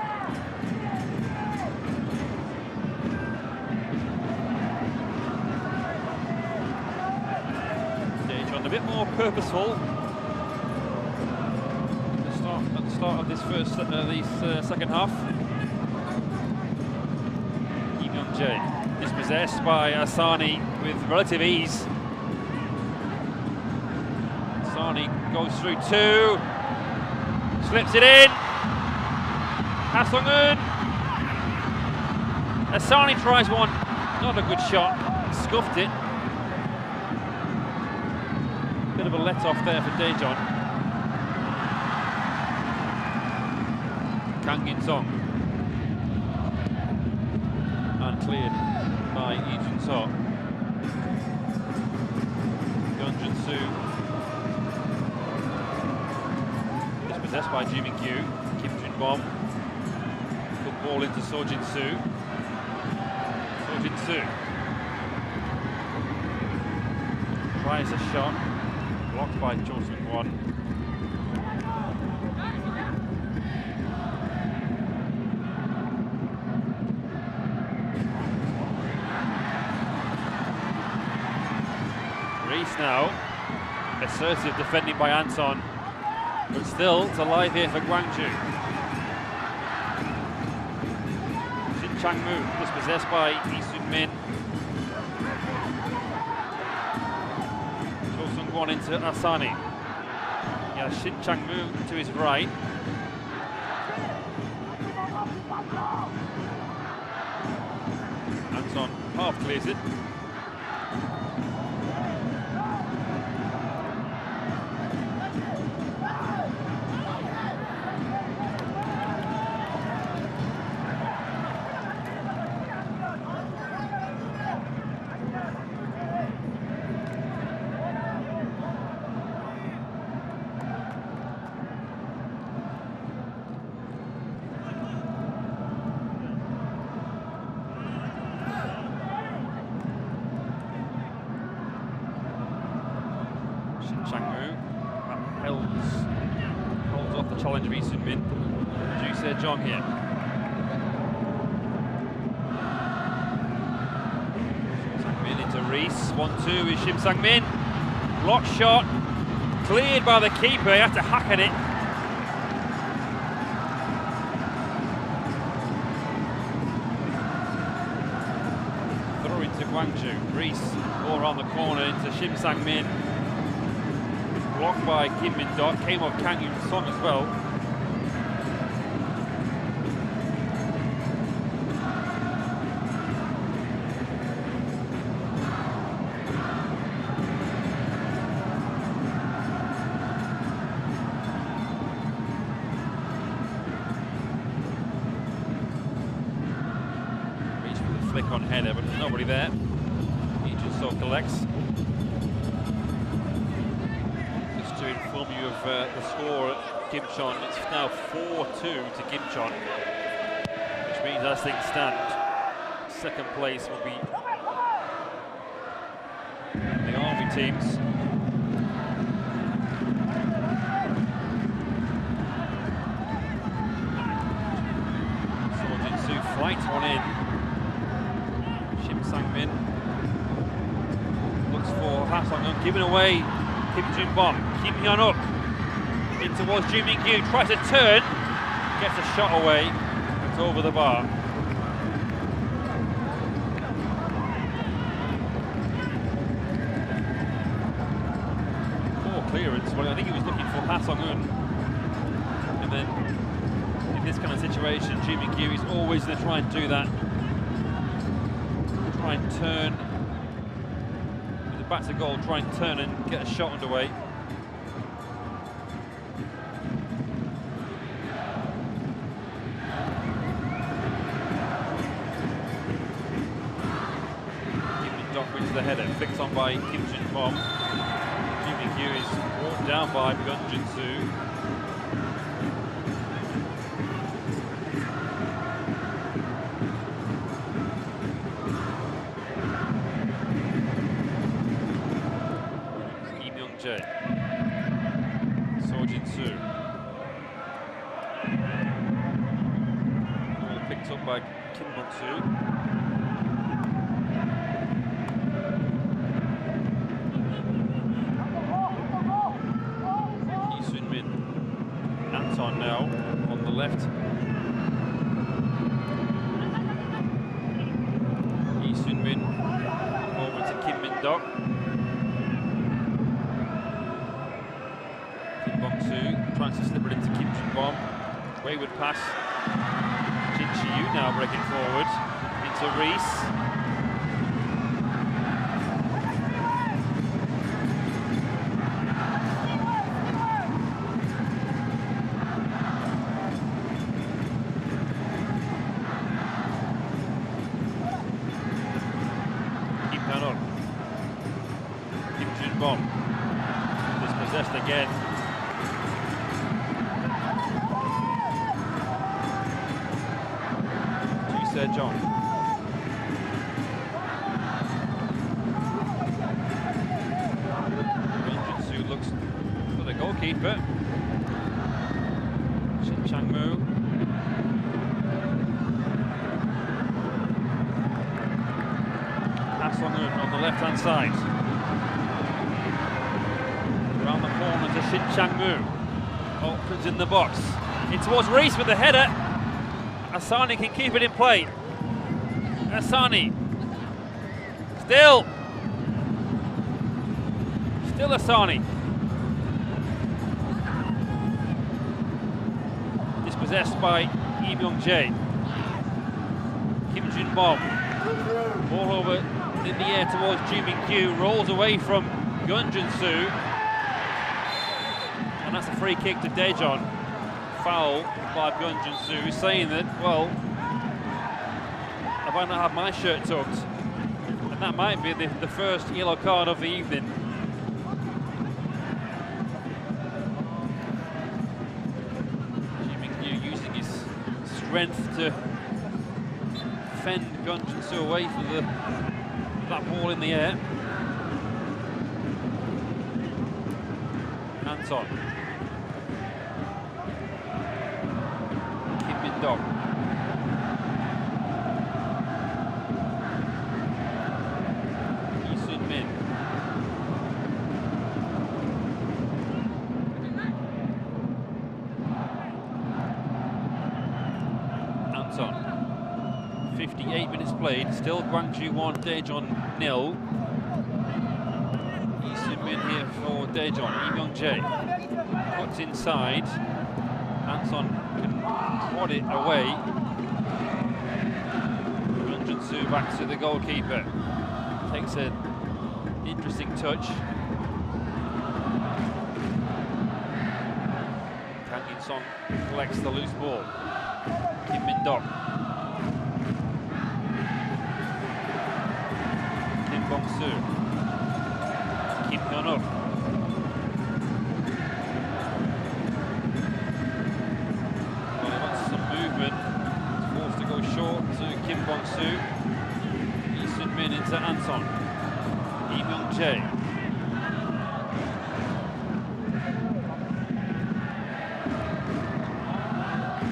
Daejeon a bit more purposeful at the start of this second half. Lee Myung-jae dispossessed by Asani with relative ease. Asani goes through two, slips it in. Ha Sung-eun. Asani tries one, not a good shot, scuffed it. Bit of a let-off there for Daejeon. Kang In-sung. And cleared by Lee Jun-so. Gun Jun-soo. Dispossessed by Ji Min-kyu. Kim Jun-bom. Good ball into So Jin-soo. So Jin-soo. Tries a shot. Blocked by Cho Sung-kwon. Reese now. Assertive defending by Anton. But still, it's alive here for Gwangju. Shin Chang-moo dispossessed by Lee Sun-min. One into Asani. Yeah, Shin Chang-moo to his right. Anton half clears it. Chang-moo holds off the challenge of Lee Sun-min. Ju Se-jong here. Sang-min into Reese. 1-2 with Shim Sang-min. Block shot. Cleared by the keeper. He had to hack at it. Throw into Gwangju. Reese all around the corner into Shim Sang-min. Blocked by Kim Min-dok, came off Kang In-sung as well. Reached for the flick on header, but there's nobody there. Lee Jun-so collects. Just to inform you of the score at Gimcheon, it's now 4-2 to Gimcheon, which means as things stand, second place will be the Army teams. Fights one in. Shim Sang-min looks for Ha Sung-eun, giving away Kim Jun-bom. Kim Hyun-up in towards Ju Min-kyu, tries to turn, gets a shot away, it's over the bar. Poor clearance, well, I think he was looking for Ha Sung-eun, and then in this kind of situation, Ju Min-kyu is always going to try and do that. Try and turn with the back to goal, try and turn and get a shot underway. Kim Min-dok wins the header, flicked on by Kim Jun-bom. Ju Min-kyu is brought down by Gwangju. Picked up by Kim Bong-soo. Lee Sun-min. Anton now on the left. Lee Sun-min over to Kim Min-dok. Kim Bong-soo tries to slip it into Kim Jun-bom. Wayward pass. Jin Chi-yu now breaking forward into Reese. Kim Hyun-up. Kim Jun-bom. Dispossessed again. Daejeon. Gwangju looks for the goalkeeper. Shin Chang-moo. Ha Sung-eun on the left-hand side. Around the corner to Shin Chang-moo. Opens in the box. In towards Reese with the header. Asani can keep it in play. Asani. Still Asani. Dispossessed by Lee Myung-jae. Kim Jun-bom. Ball over in the air towards Ju Min-kyu. Rolls away from Gwangju. And that's a free kick to Daejeon. Foul by Gwangju, saying that, well, have I not had my shirt tucked? And that might be the first yellow card of the evening. Ju Min-kyu using his strength to fend Gwangju away from that ball in the air. Anton. Min-dok. Lee Sun-min. Anton. 58 minutes played, still Gwangju 1, Daejeon 0. Lee Sun-min here for Daejeon. Lee Myung-jae puts inside. Anton can wad it away. Gwangju back to the goalkeeper. Takes an interesting touch. Kang In-sung collects the loose ball. Kim Min-dok. Bong-soo. Lee Sun-min into Anton. Lee Myung-jae.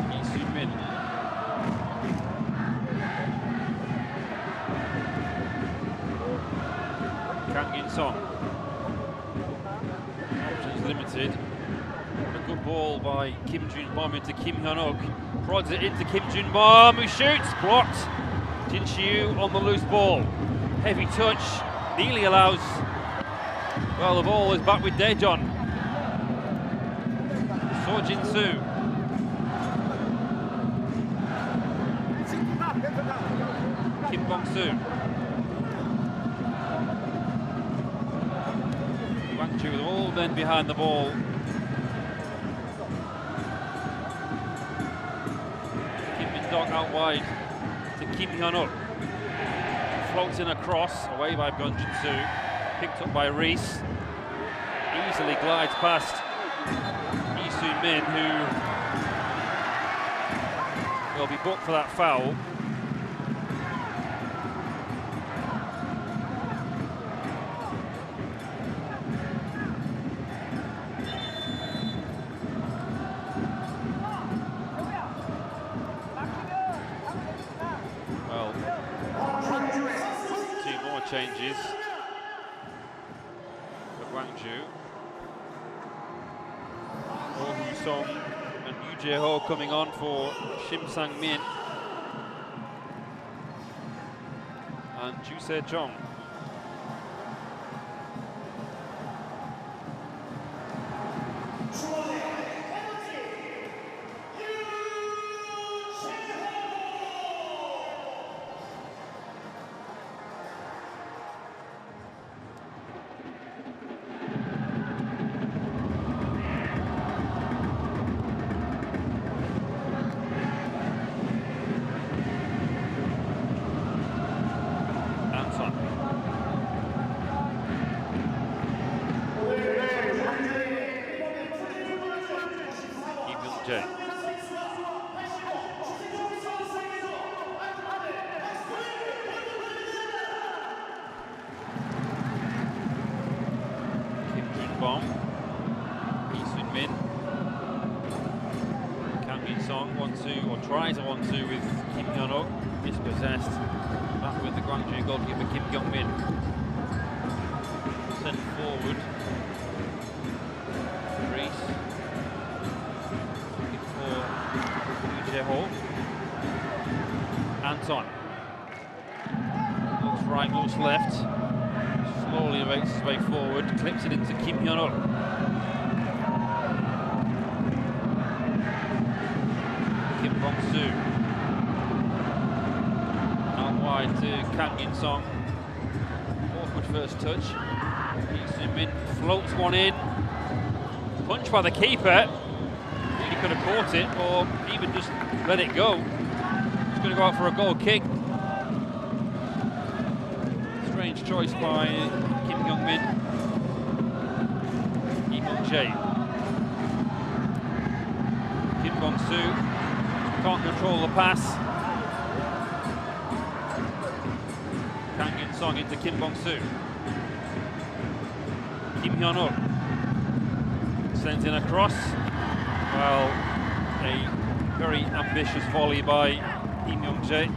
Lee Sun-min. Kang In-sung. Options limited. A good ball by Kim Jun-bom into Kim Hyun-uk. Prods it into Kim Jun-bom, who shoots. Blocked. Jin Shi-yu on the loose ball. Heavy touch. Nearly allows. Well, the ball is back with Daejeon. So Jin-soo. Kim Bong-soo. Gwangju with all men behind the ball. Dog out wide to Kim Hyun-uk. Floats in across, away by Bong Jin-soo. Picked up by Reese. Easily glides past Lee Sun-min, who will be booked for that foul. Changes for Gwangju. Oh Hu-sung and Yoo Jae-ho coming on for Shim Sang-min and Ju Se-jong. Bóng, Lee Sun-min, Kang In-sung 1-2 or tries a 1-2 with Kim Hyun-uk, dispossessed. Back with the Gwangju goalkeeper Kim Kyung-min. Sent forward. Reese. Looking for Yoo Jae-ho. Anton. Looks right, looks left. Slowly makes his way forward, clips it into Kim Hyun-uk. Kim Bong-soo. Out wide to Kang In-sung. Awkward first touch. Lee Sun-min floats one in. Punch by the keeper. Really could have caught it or even just let it go. He's going to go out for a goal kick. Strange choice by Kim Kyung-min. Lee Myung-jae. Kim Bong-soo can't control the pass. Kang In-sung into Kim Bong-soo. Kim Hyun-uk sends in a cross. Well, a very ambitious volley by Lee Myung-jae.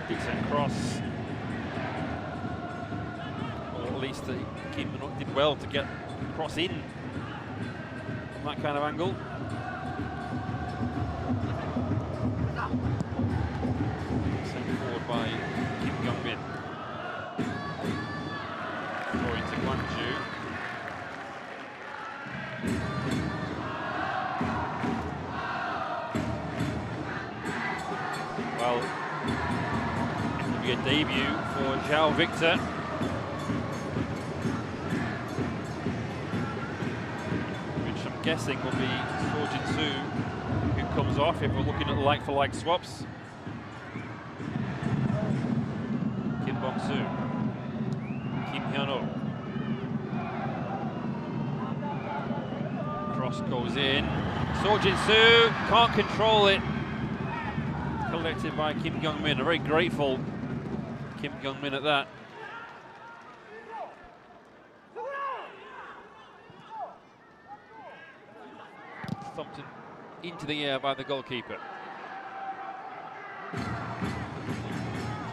Decent cross. Or at least Kim Hyun-uk did well to get the cross in from that kind of angle. Sent forward by Kim Kyung-min. Throw into Gwangju. Well, it will be a debut for Zhao Victor. Which I'm guessing will be So Jin-soo, who comes off if we're looking at like-for-like swaps. Kim Bong-soo. Kim Hyun-uk. Cross goes in. Sojin Soo can't control it. Collected by Kim Kyung-min. A very grateful Kim Kyung-min at that. Thumped into the air by the goalkeeper. Kim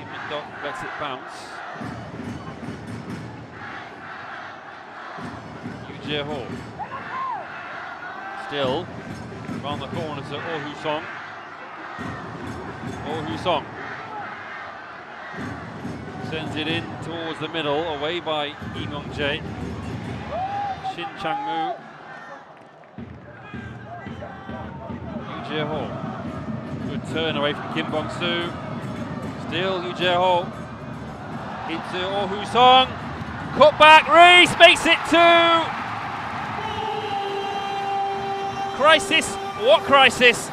Min-dok lets it bounce. Yoo Jae-ho. Still around the corner to Oh Hoo-song. Oh Hoo-song sends it in towards the middle, away by Lee Myung-jae. Shin Chang-moo. Yoo Jae-ho. Good turn away from Kim Bong-soo. Still Yoo Jae-ho. Into Oh Hoo-song. Cut back, Reese makes it 2. Crisis, what crisis?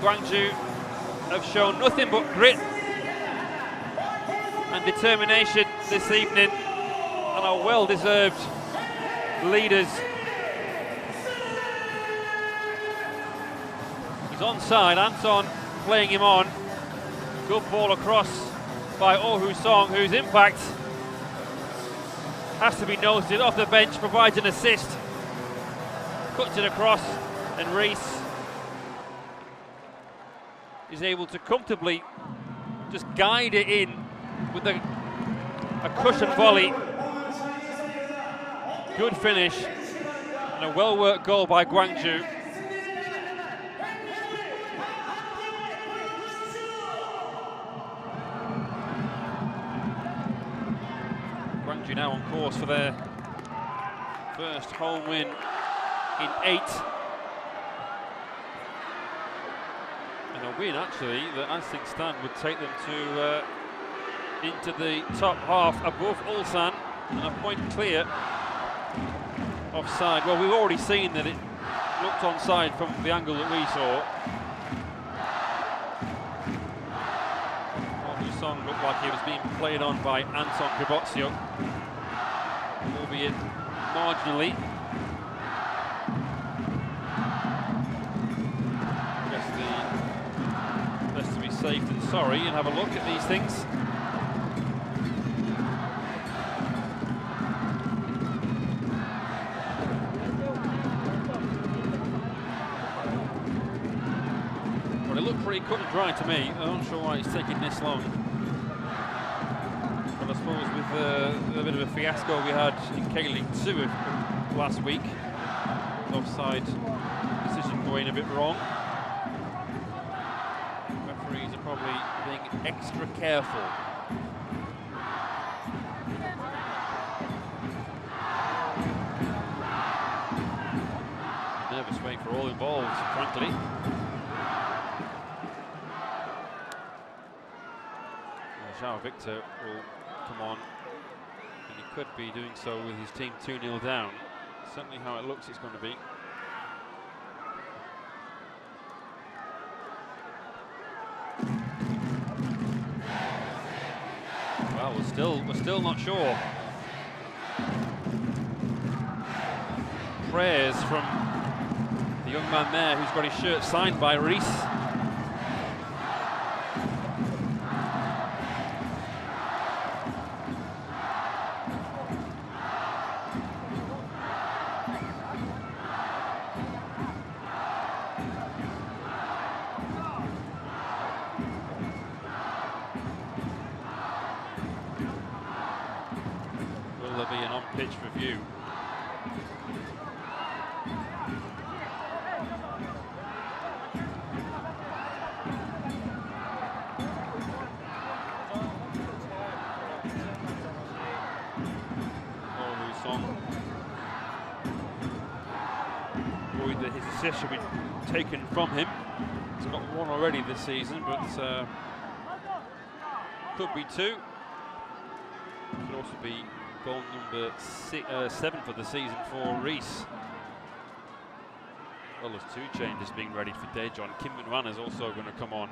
Gwangju have shown nothing but grit and determination this evening and are well-deserved leaders. He's onside, Anton playing him on. Good ball across by Oh Hoo-song, whose impact has to be noted. Off the bench, provides an assist. Cuts it across, and Reese is able to comfortably just guide it in with a cushion volley. Good finish, and a well-worked goal by Gwangju. Gwangju now on course for their first home win in 8. And a win, actually, that as things stand would take them to into the top half above Ulsan, and a point clear offside. Well, we've already seen that it looked onside from the angle that we saw. Oh Hoo-song looked like he was being played on by Anton Krivotsiuk, albeit marginally. Safe than sorry, and have a look at these things. Well, it looked pretty cut and dry to me. I'm not sure why it's taking this long. But I suppose with a bit of a fiasco we had in K-League 2 last week, offside decision going a bit wrong. Referees are probably being extra careful. Nervous wait for all involved, frankly. Zhao Victor will come on, and he could be doing so with his team 2-0 down. Certainly how it looks it's going to be. Well, we're still not sure. Prayers from the young man there who's got his shirt signed by Reese. Will there be an on-pitch review? Worried that his assist should be taken from him. He's got one already this season, but could be two. Could also be goal number 7 for the season for Reese. Well, there's two changes being ready for Daejeon. Kim Min-wan is also going to come on.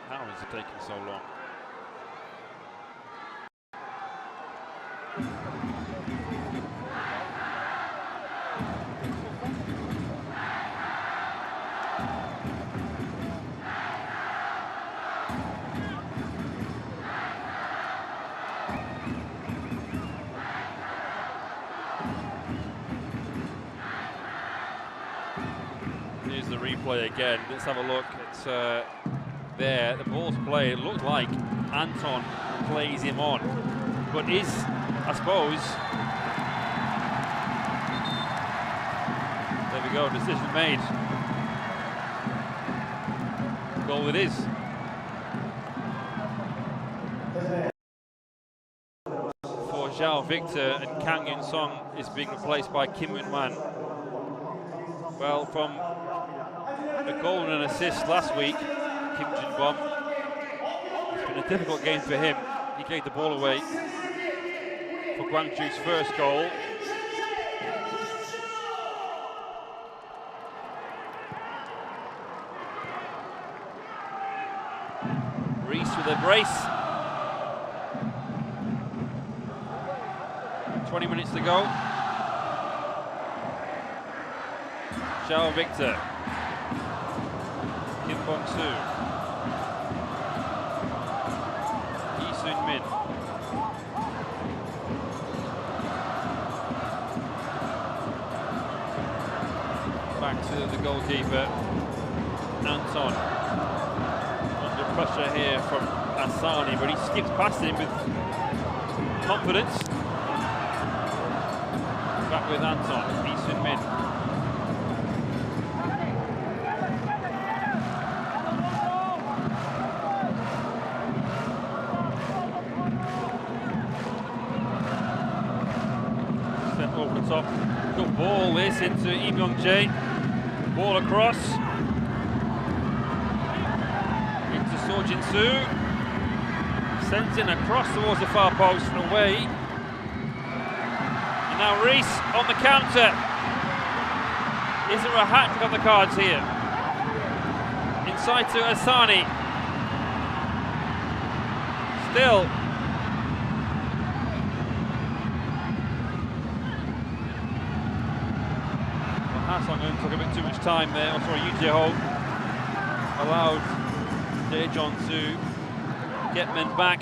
How is it taking so long? Here's the replay again. Let's have a look. It's there. The ball's played. It looked like Anton plays him on, but is, I suppose. There we go. Decision made. Goal it is. For Zhao Victor, and Kang Yun-song is being replaced by Kim Min-wan. Well, from a goal and an assist last week, Kim Jin-bom, it's been a difficult game for him. He gave the ball away for Gwangju's first goal. Reese with a brace. 20 minutes to go. Zhao Victor. Kim Bong-soo. Lee Sun-min. Back to the goalkeeper, Anton. Under pressure here from Asani, but he skips past him with confidence. Back with Anton, Lee Sun-min. Over the top. Good ball this into Lee Myung-jae. Ball across. Into So Jin-soo. Sends in across towards the far post and away. And now Reese on the counter. Is there a hat-trick on the cards here? Inside to Asani. Still. Hasong took a bit too much time there. Oh, sorry, Yu Jae-ho allowed Daejeon to get men back.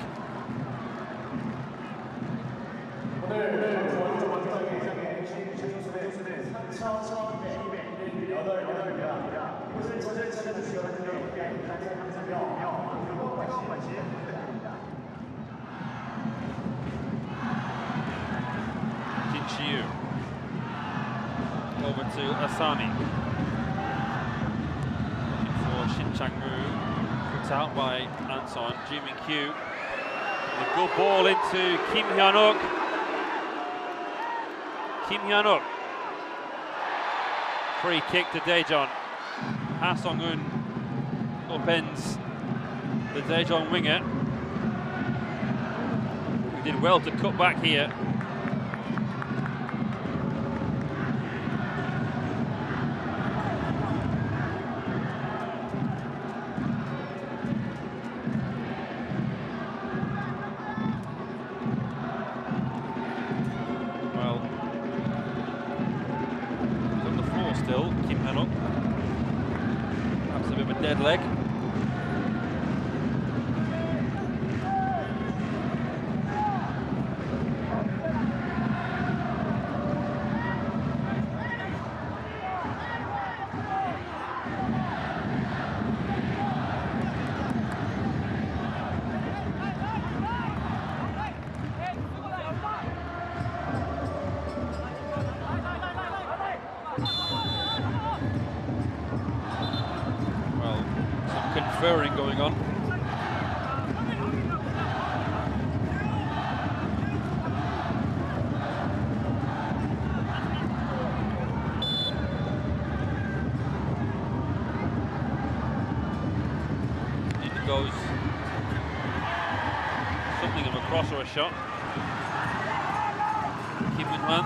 Jin Chi-yu. Over to Asani. Looking for Shin Chang-woo. Put out by Anton. Ji Min-kyu. A good ball into Kim Hyun-ok. Kim Hyun-ok. Free kick to Daejeon. Ha Song-eun upends the Daejeon winger. He did well to cut back here. Still, Kim Hyun-ok. Perhaps a bit of a dead leg. Conferring going on. cross or a shot. Kim Min-hwan.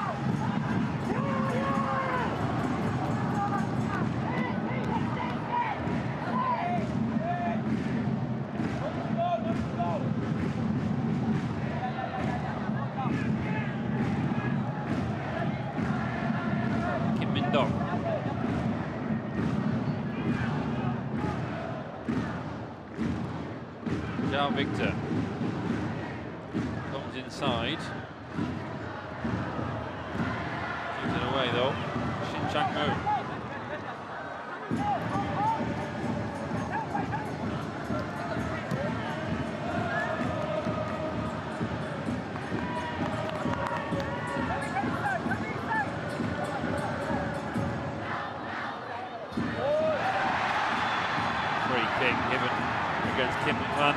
Kim Min-dong. Zhao Victor comes inside. Keeps it away though. Shin Chang-moo. Free kick given against Kim Min-hwan.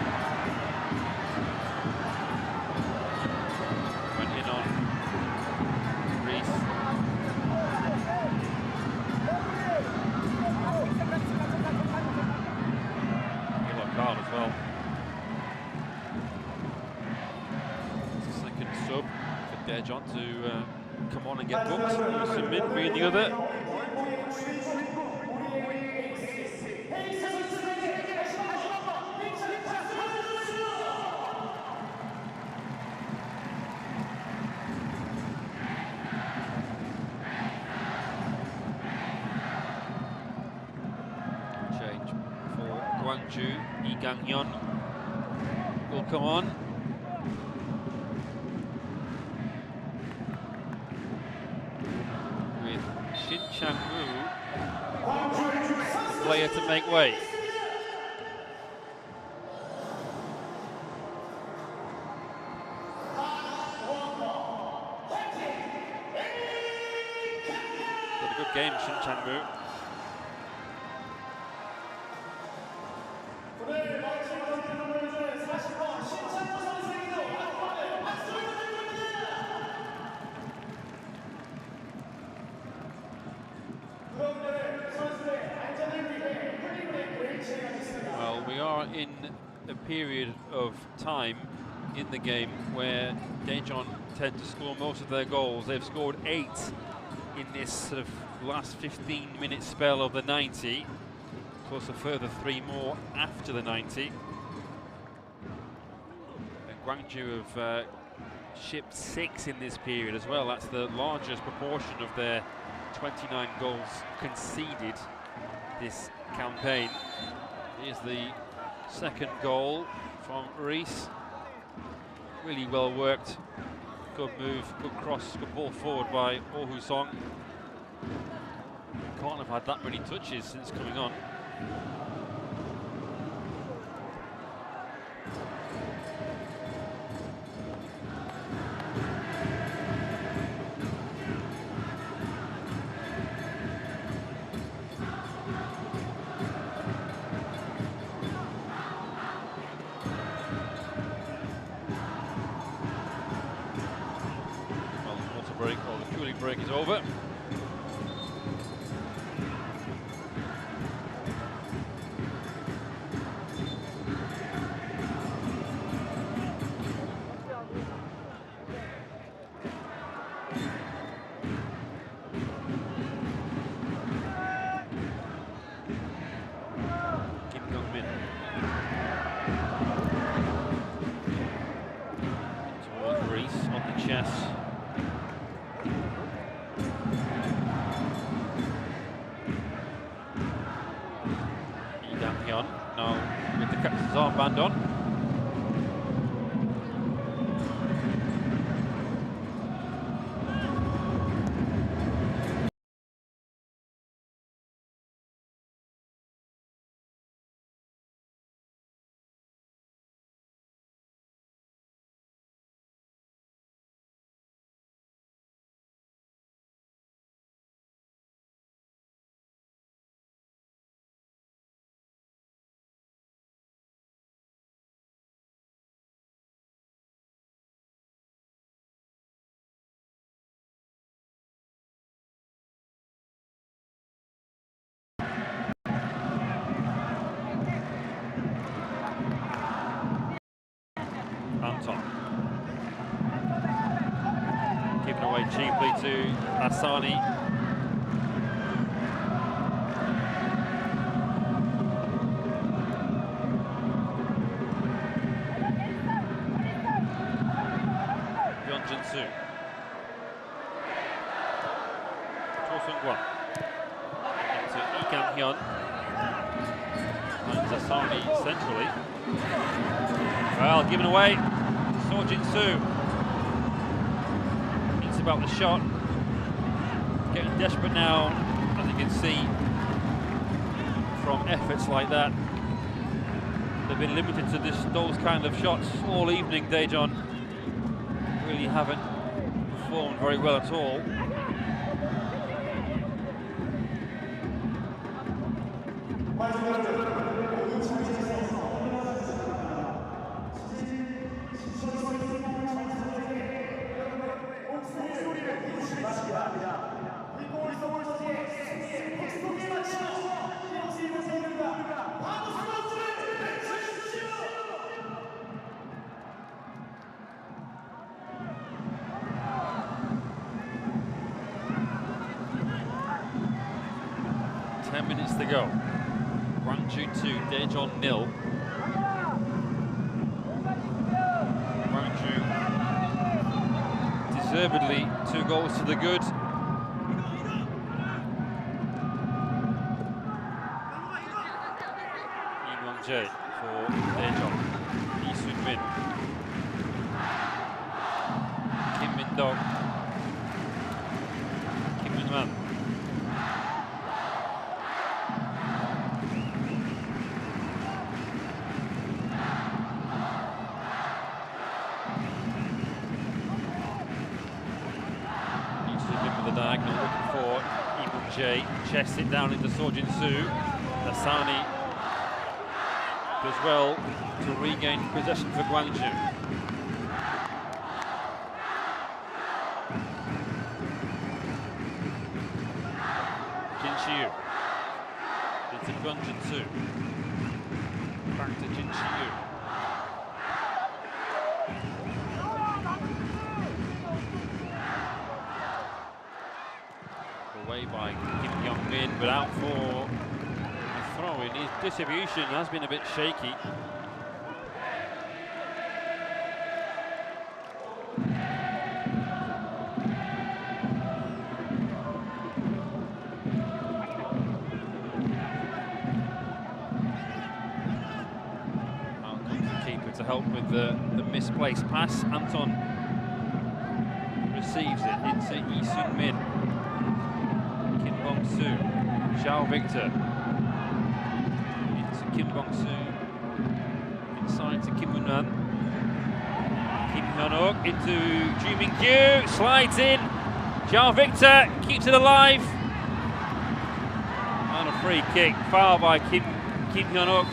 Went in on Reese. Yellow card as well. It's the second sub for Daejeon to come on and get booked. Min being the other. Change for Gwangju. Lee Gang-yeon will come on. With Shin Chang-moo, player to make way. Had a good game, Shin Chang-moo. Well, we are in a period of time in the game where Daejeon tend to score most of their goals. They've scored 8 in this sort of last 15-minute spell of the 90, plus a further 3 more after the 90. And Gwangju have shipped 6 in this period as well. That's the largest proportion of their 29 goals conceded this campaign. Here's the second goal from Reese. Really well worked. Good move, good cross, good ball forward by Oh Hoo-sung. Can't have had that many touches since coming on. Break, or the cooling break is over. Kim Gong-min towards Reese on the chest. Now with the captain's armband on. cheaply to Asani. Gwangju. Cho Sung-kwon into Lee Kang-hyun. And Asani centrally. Well, given away. So Jin-soo. Thinks about the shot. Getting desperate now, as you can see, from efforts like that. They've been limited to those kind of shots all evening. Daejeon really haven't performed very well at all. Minutes to go. Gwangju 2, Daejeon 0. Gwangju deservedly 2 goals to the good. Lee Myung-jae for Daejeon. Lee Sun-min. Kim Min-dong. Kim Min-man. Diagonal looking for Lee Myung-jae, chests it down into So Jin-soo. Asani does well to regain possession for Gwangju. Jin-Chi-yu into Gwang Jin-soo. Back to Jin-Chi-yu. Away by Kim Young-min, but out for a throw-in. His distribution has been a bit shaky. Out comes the keeper to help with the misplaced pass. Anton receives it into Lee Sun-min. Bong-soo, Zhao Victor into Kim Bong-soo, inside to Kim Min-man, Kim Hyun-ok into Ju Min-kyu, slides in, Zhao Victor keeps it alive, and a free kick, foul by Kim Hyun-ok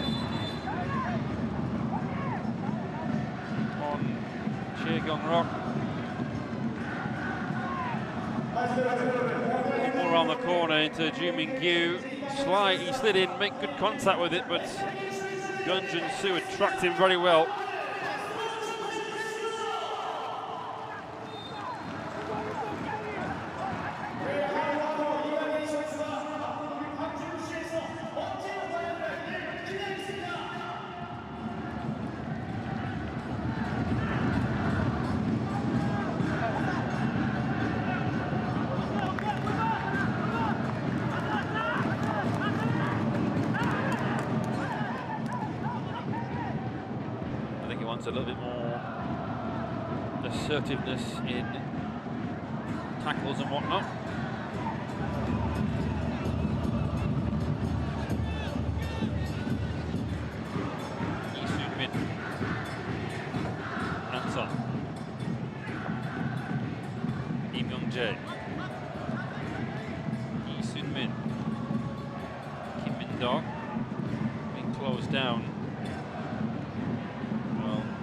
on Daejeon. Around the corner into Ju Min-kyu, he slid in, make good contact with it, but Gwang Jin-soo had tracked him very well. A little bit more assertiveness in tackles and whatnot. Lee Sun-min, Anton, Lee Myung-jae, Lee Sun-min, Kim Min-dong, being closed down.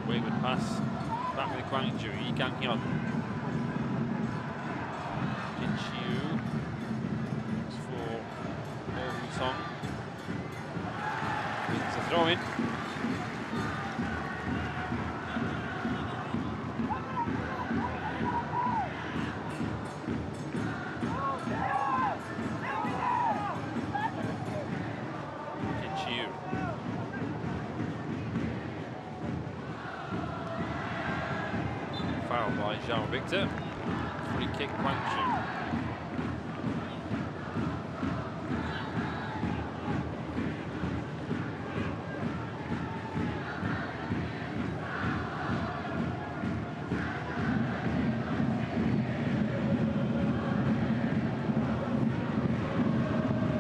Wayward pass, back with Gwangju, Lee Kang-hyun. Jin-chi-yu, looks for Oh Hu-sung. It's a throw-in. Zhao Victor. Free kick, Gwangju.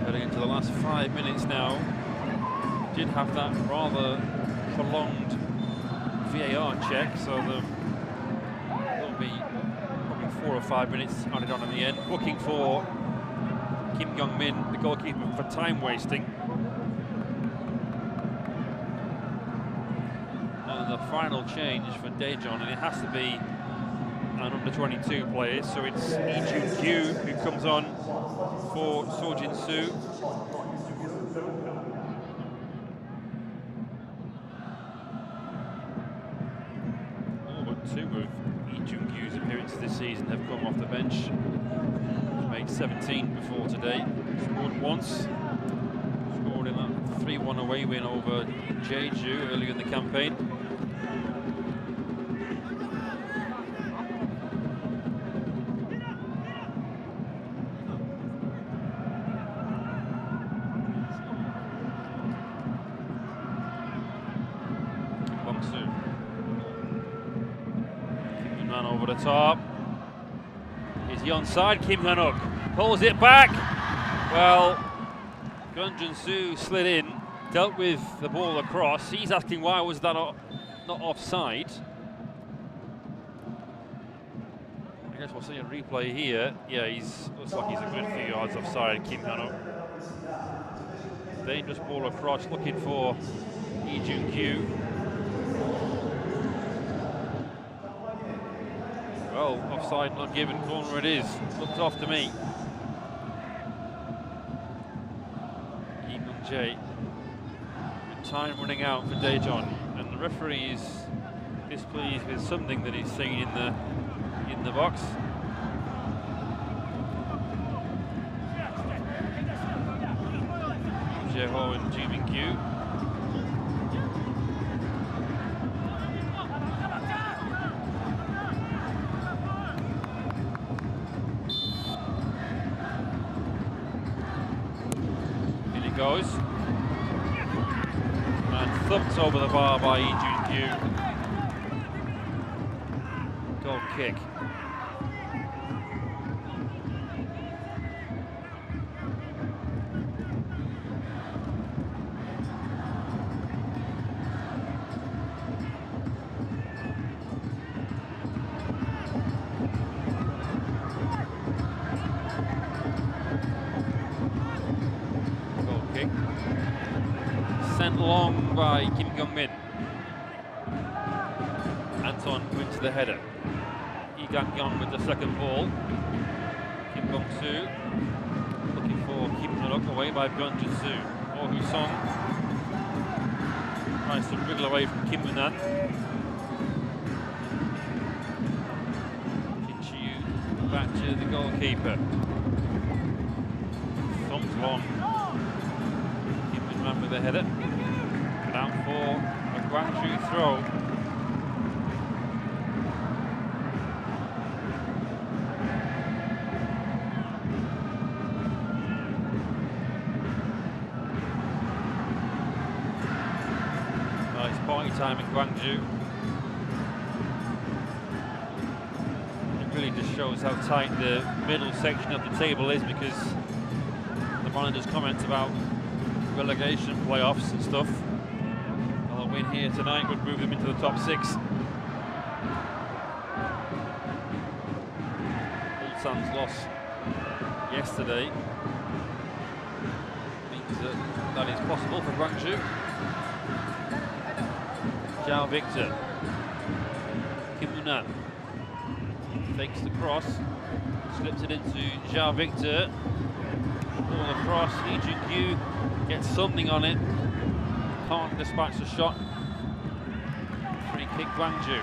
Heading into the last 5 minutes now. Did have that rather prolonged VAR check, so there will be probably 4 or 5 minutes added on in the end. Looking for Kim Young-min, the goalkeeper, for time wasting. And the final change for Daejeon, and it has to be an under-22 player, so it's Lee Jun-gyu who comes on for Seo-jin-soo. Two of Lee Jun-gyu's appearances this season have come off the bench. He's made 17 before today. Scored once. Scored in that 3-1 away win over Jeju earlier in the campaign. Bóng. Man over the top. Is he onside? Kim Han-uk pulls it back. Well, Gwangju slid in, dealt with the ball across. He's asking why was that not offside. I guess we'll see a replay here. Yeah, looks like he's a good few yards offside, Kim Han-uk. Dangerous ball across, looking for Lee Jun-gyu. Well, offside not given, corner it is. Looked off to me. Kim Young-jae. Time running out for Daejeon, and the referee is displeased with something that he's seen in the box. Jae-ho and Ji Min-kyu. Goes and thumped over the bar by Lee Jun-gyu. Goal kick. Sent long by Kim Young-min. Anton wins the header. Lee Gang-yeon with the second ball. Kim Bong-soo looking for Kim Han-uk, away by Gwangju. Oh Hu-sung tries to wriggle away from Kim Min-an. Kim Chi-yu back to the goalkeeper. Thumped long. Kim Min-an with the header. Out for a Gwangju throw. Nice party time in Gwangju. It really just shows how tight the middle section of the table is, because the manager's comments about relegation playoffs and stuff. Win here tonight would move them into the top 6. Ulsan's loss yesterday means that is possible for Gwangju. Zhao Victor. Kim Min-an fakes the cross, slips it into Zhao Victor. Ball across, Lee Jun-gyu gets something on it. Can't dispatch the shot. Free kick, Gwangju.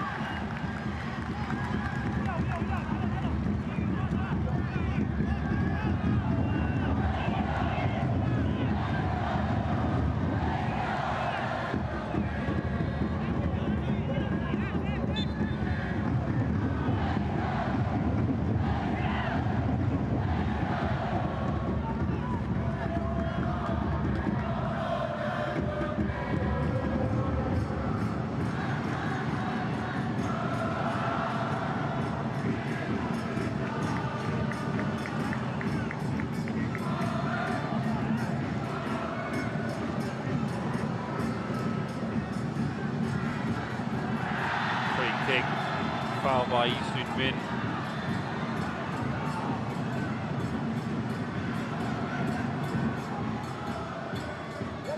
foul by Lee Soon-min.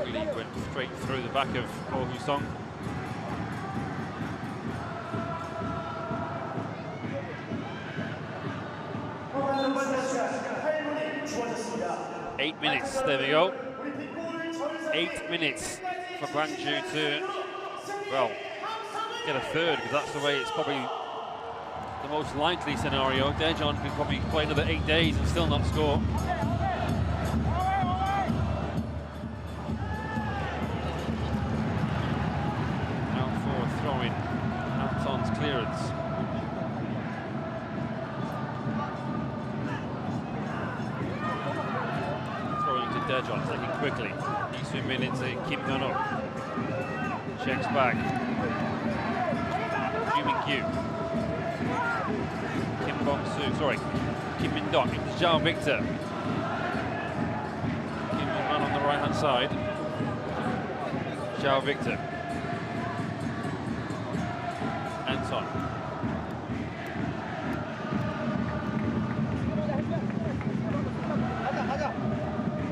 Really went straight through the back of Oh Hoo-sung. Eight minutes, there we go. 8 minutes for Gwangju to, well, get a third, because that's the way it's probably the most likely scenario. Daejeon can probably play another 8 days and still not score. Now for a throw-in, Anton's clearance. Throwing to Daejeon, taking quickly. Lee Soon-min into Kim Hyun-ok. Checks back. Kim Min-dok into Zhao Victor. Kim Min-man on the right hand side. Zhao Victor. Anton.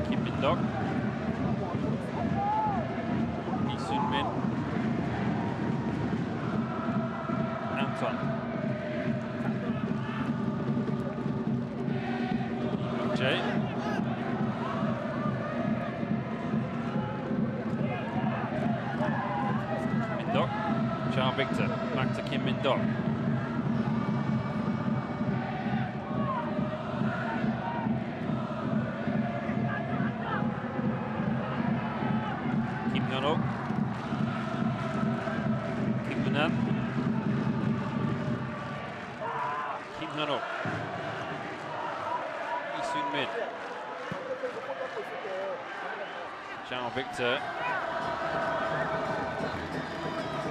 Kim Min-dok. Lee Soon-min. Anton. Jay. Min-dok. Zhao Victor. Back to Kim Min-dok. Kim Hyun-ok. Kim Min-an. Kim Hyun-ok. Lee Soon-min. Zhao Victor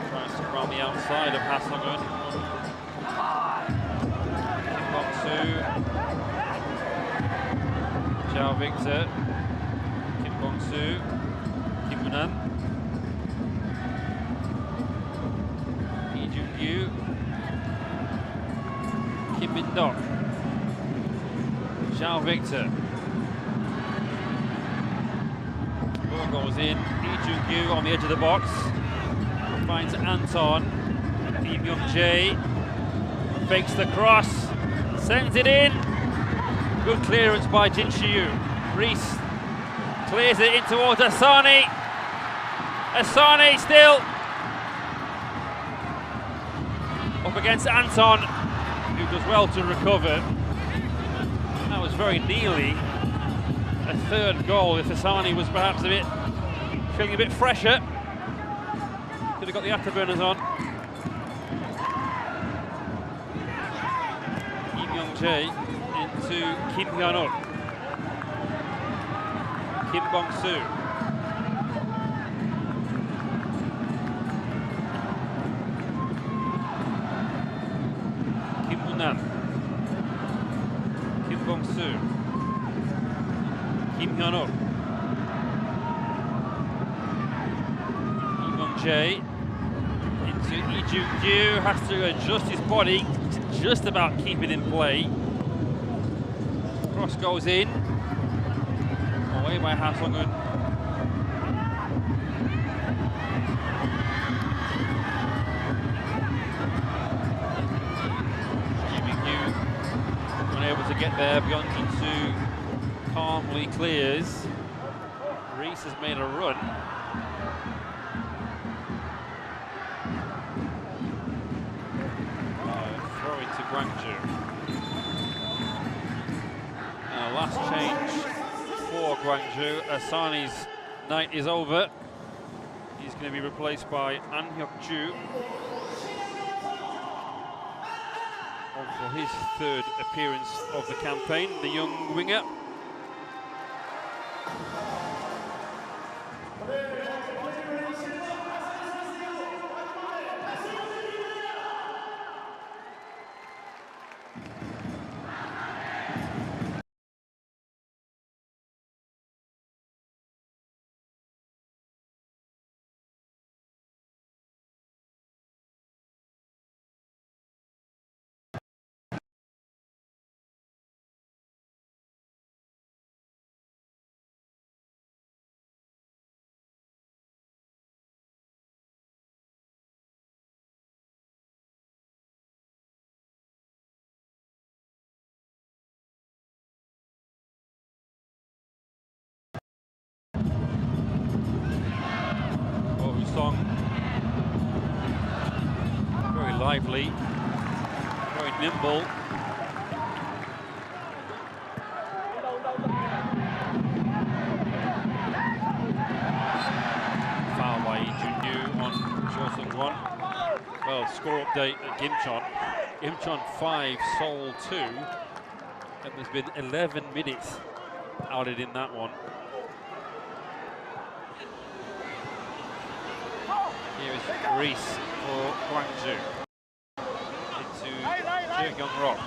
tries to run the outside of Ha Sung-eun. Kim Bong-soo. Zhao Victor. Kim Bong-soo. Kim Min-an. Lee Jung-gyu. Kim Min-dok. Zhao Victor. Ball goes in. Lee Jung-gyu on the edge of the box. Finds Anton. Lee Myung-jae. Fakes the cross. Sends it in. Good clearance by Jin Shi-yu. Reese clears it in towards Asani. Asani still up against Anton, who does well to recover. That was very nearly a third goal if Asani was perhaps feeling a bit fresher. Could have got the afterburners on. Lee Myung-jae into Kim Hyun-ok. Kim Bong-soo. Kim Min-an. Kim Bong-soo. Kim Hyun-ok. Lee Myung-jae into Lee Jung-gyu. Has to adjust his body to just about keep it in play. Cross goes in. Away by Ha Sung-eun. Unable to get there, beyond Jinsu calmly clears. Reese has made a run. Throw into Gwangju. Last change for Gwangju. Asani's night is over. He's going to be replaced by An Hyuk-ju for his third appearance of the campaign, the young winger. lively, very nimble. Foul by Gwangju on Cho Sung-won. Well, score update at Gimcheon. Gimcheon 5, Seoul 2, and there's been 11 minutes added in that one. Here is Reese for Gwangju. Into Daejeon.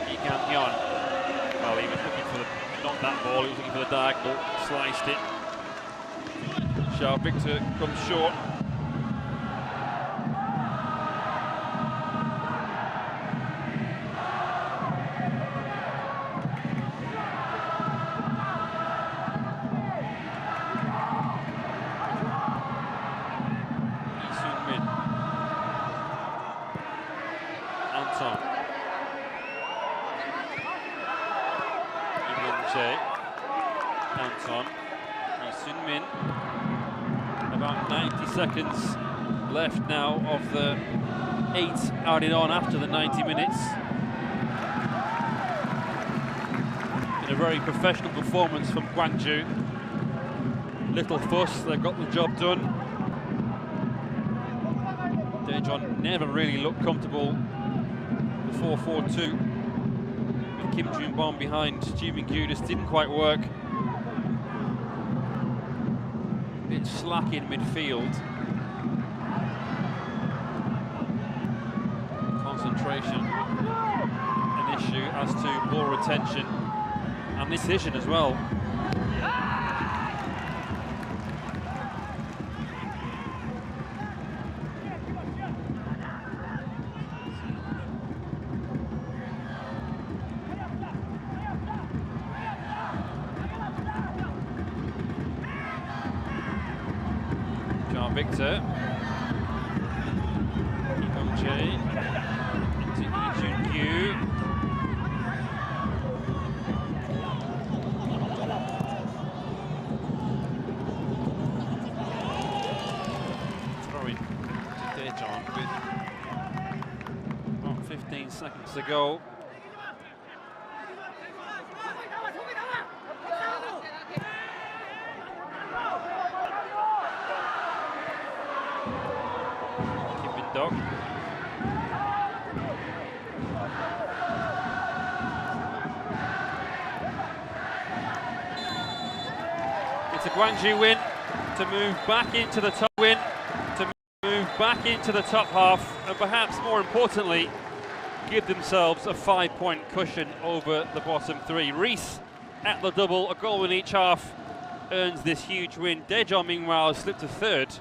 Lee Kang-hyun. Well, he was looking for not that ball, he was looking for the diagonal, sliced it. Shao Victor comes short. Anton, Lee Sun-min. About 90 seconds left now of the 8 added on after the 90 minutes. In a very professional performance from Gwangju. Little fuss, they got the job done. Daejeon never really looked comfortable. The 4-4-2 with Kim Jun-bom behind Ji Min-kyu just didn't quite work. Bit slack in midfield. Concentration an issue as to ball retention and decision as well. Victor, Kim Jae into Lee Jun-kyu. Throw in to Daejeon with about 15 seconds to go. Dog. It's a Gwangju win to move back into the top half, and perhaps more importantly, give themselves a 5-point cushion over the bottom 3. Reese at the double, a goal in each half, earns this huge win. Daejeon, meanwhile, slipped to 3rd.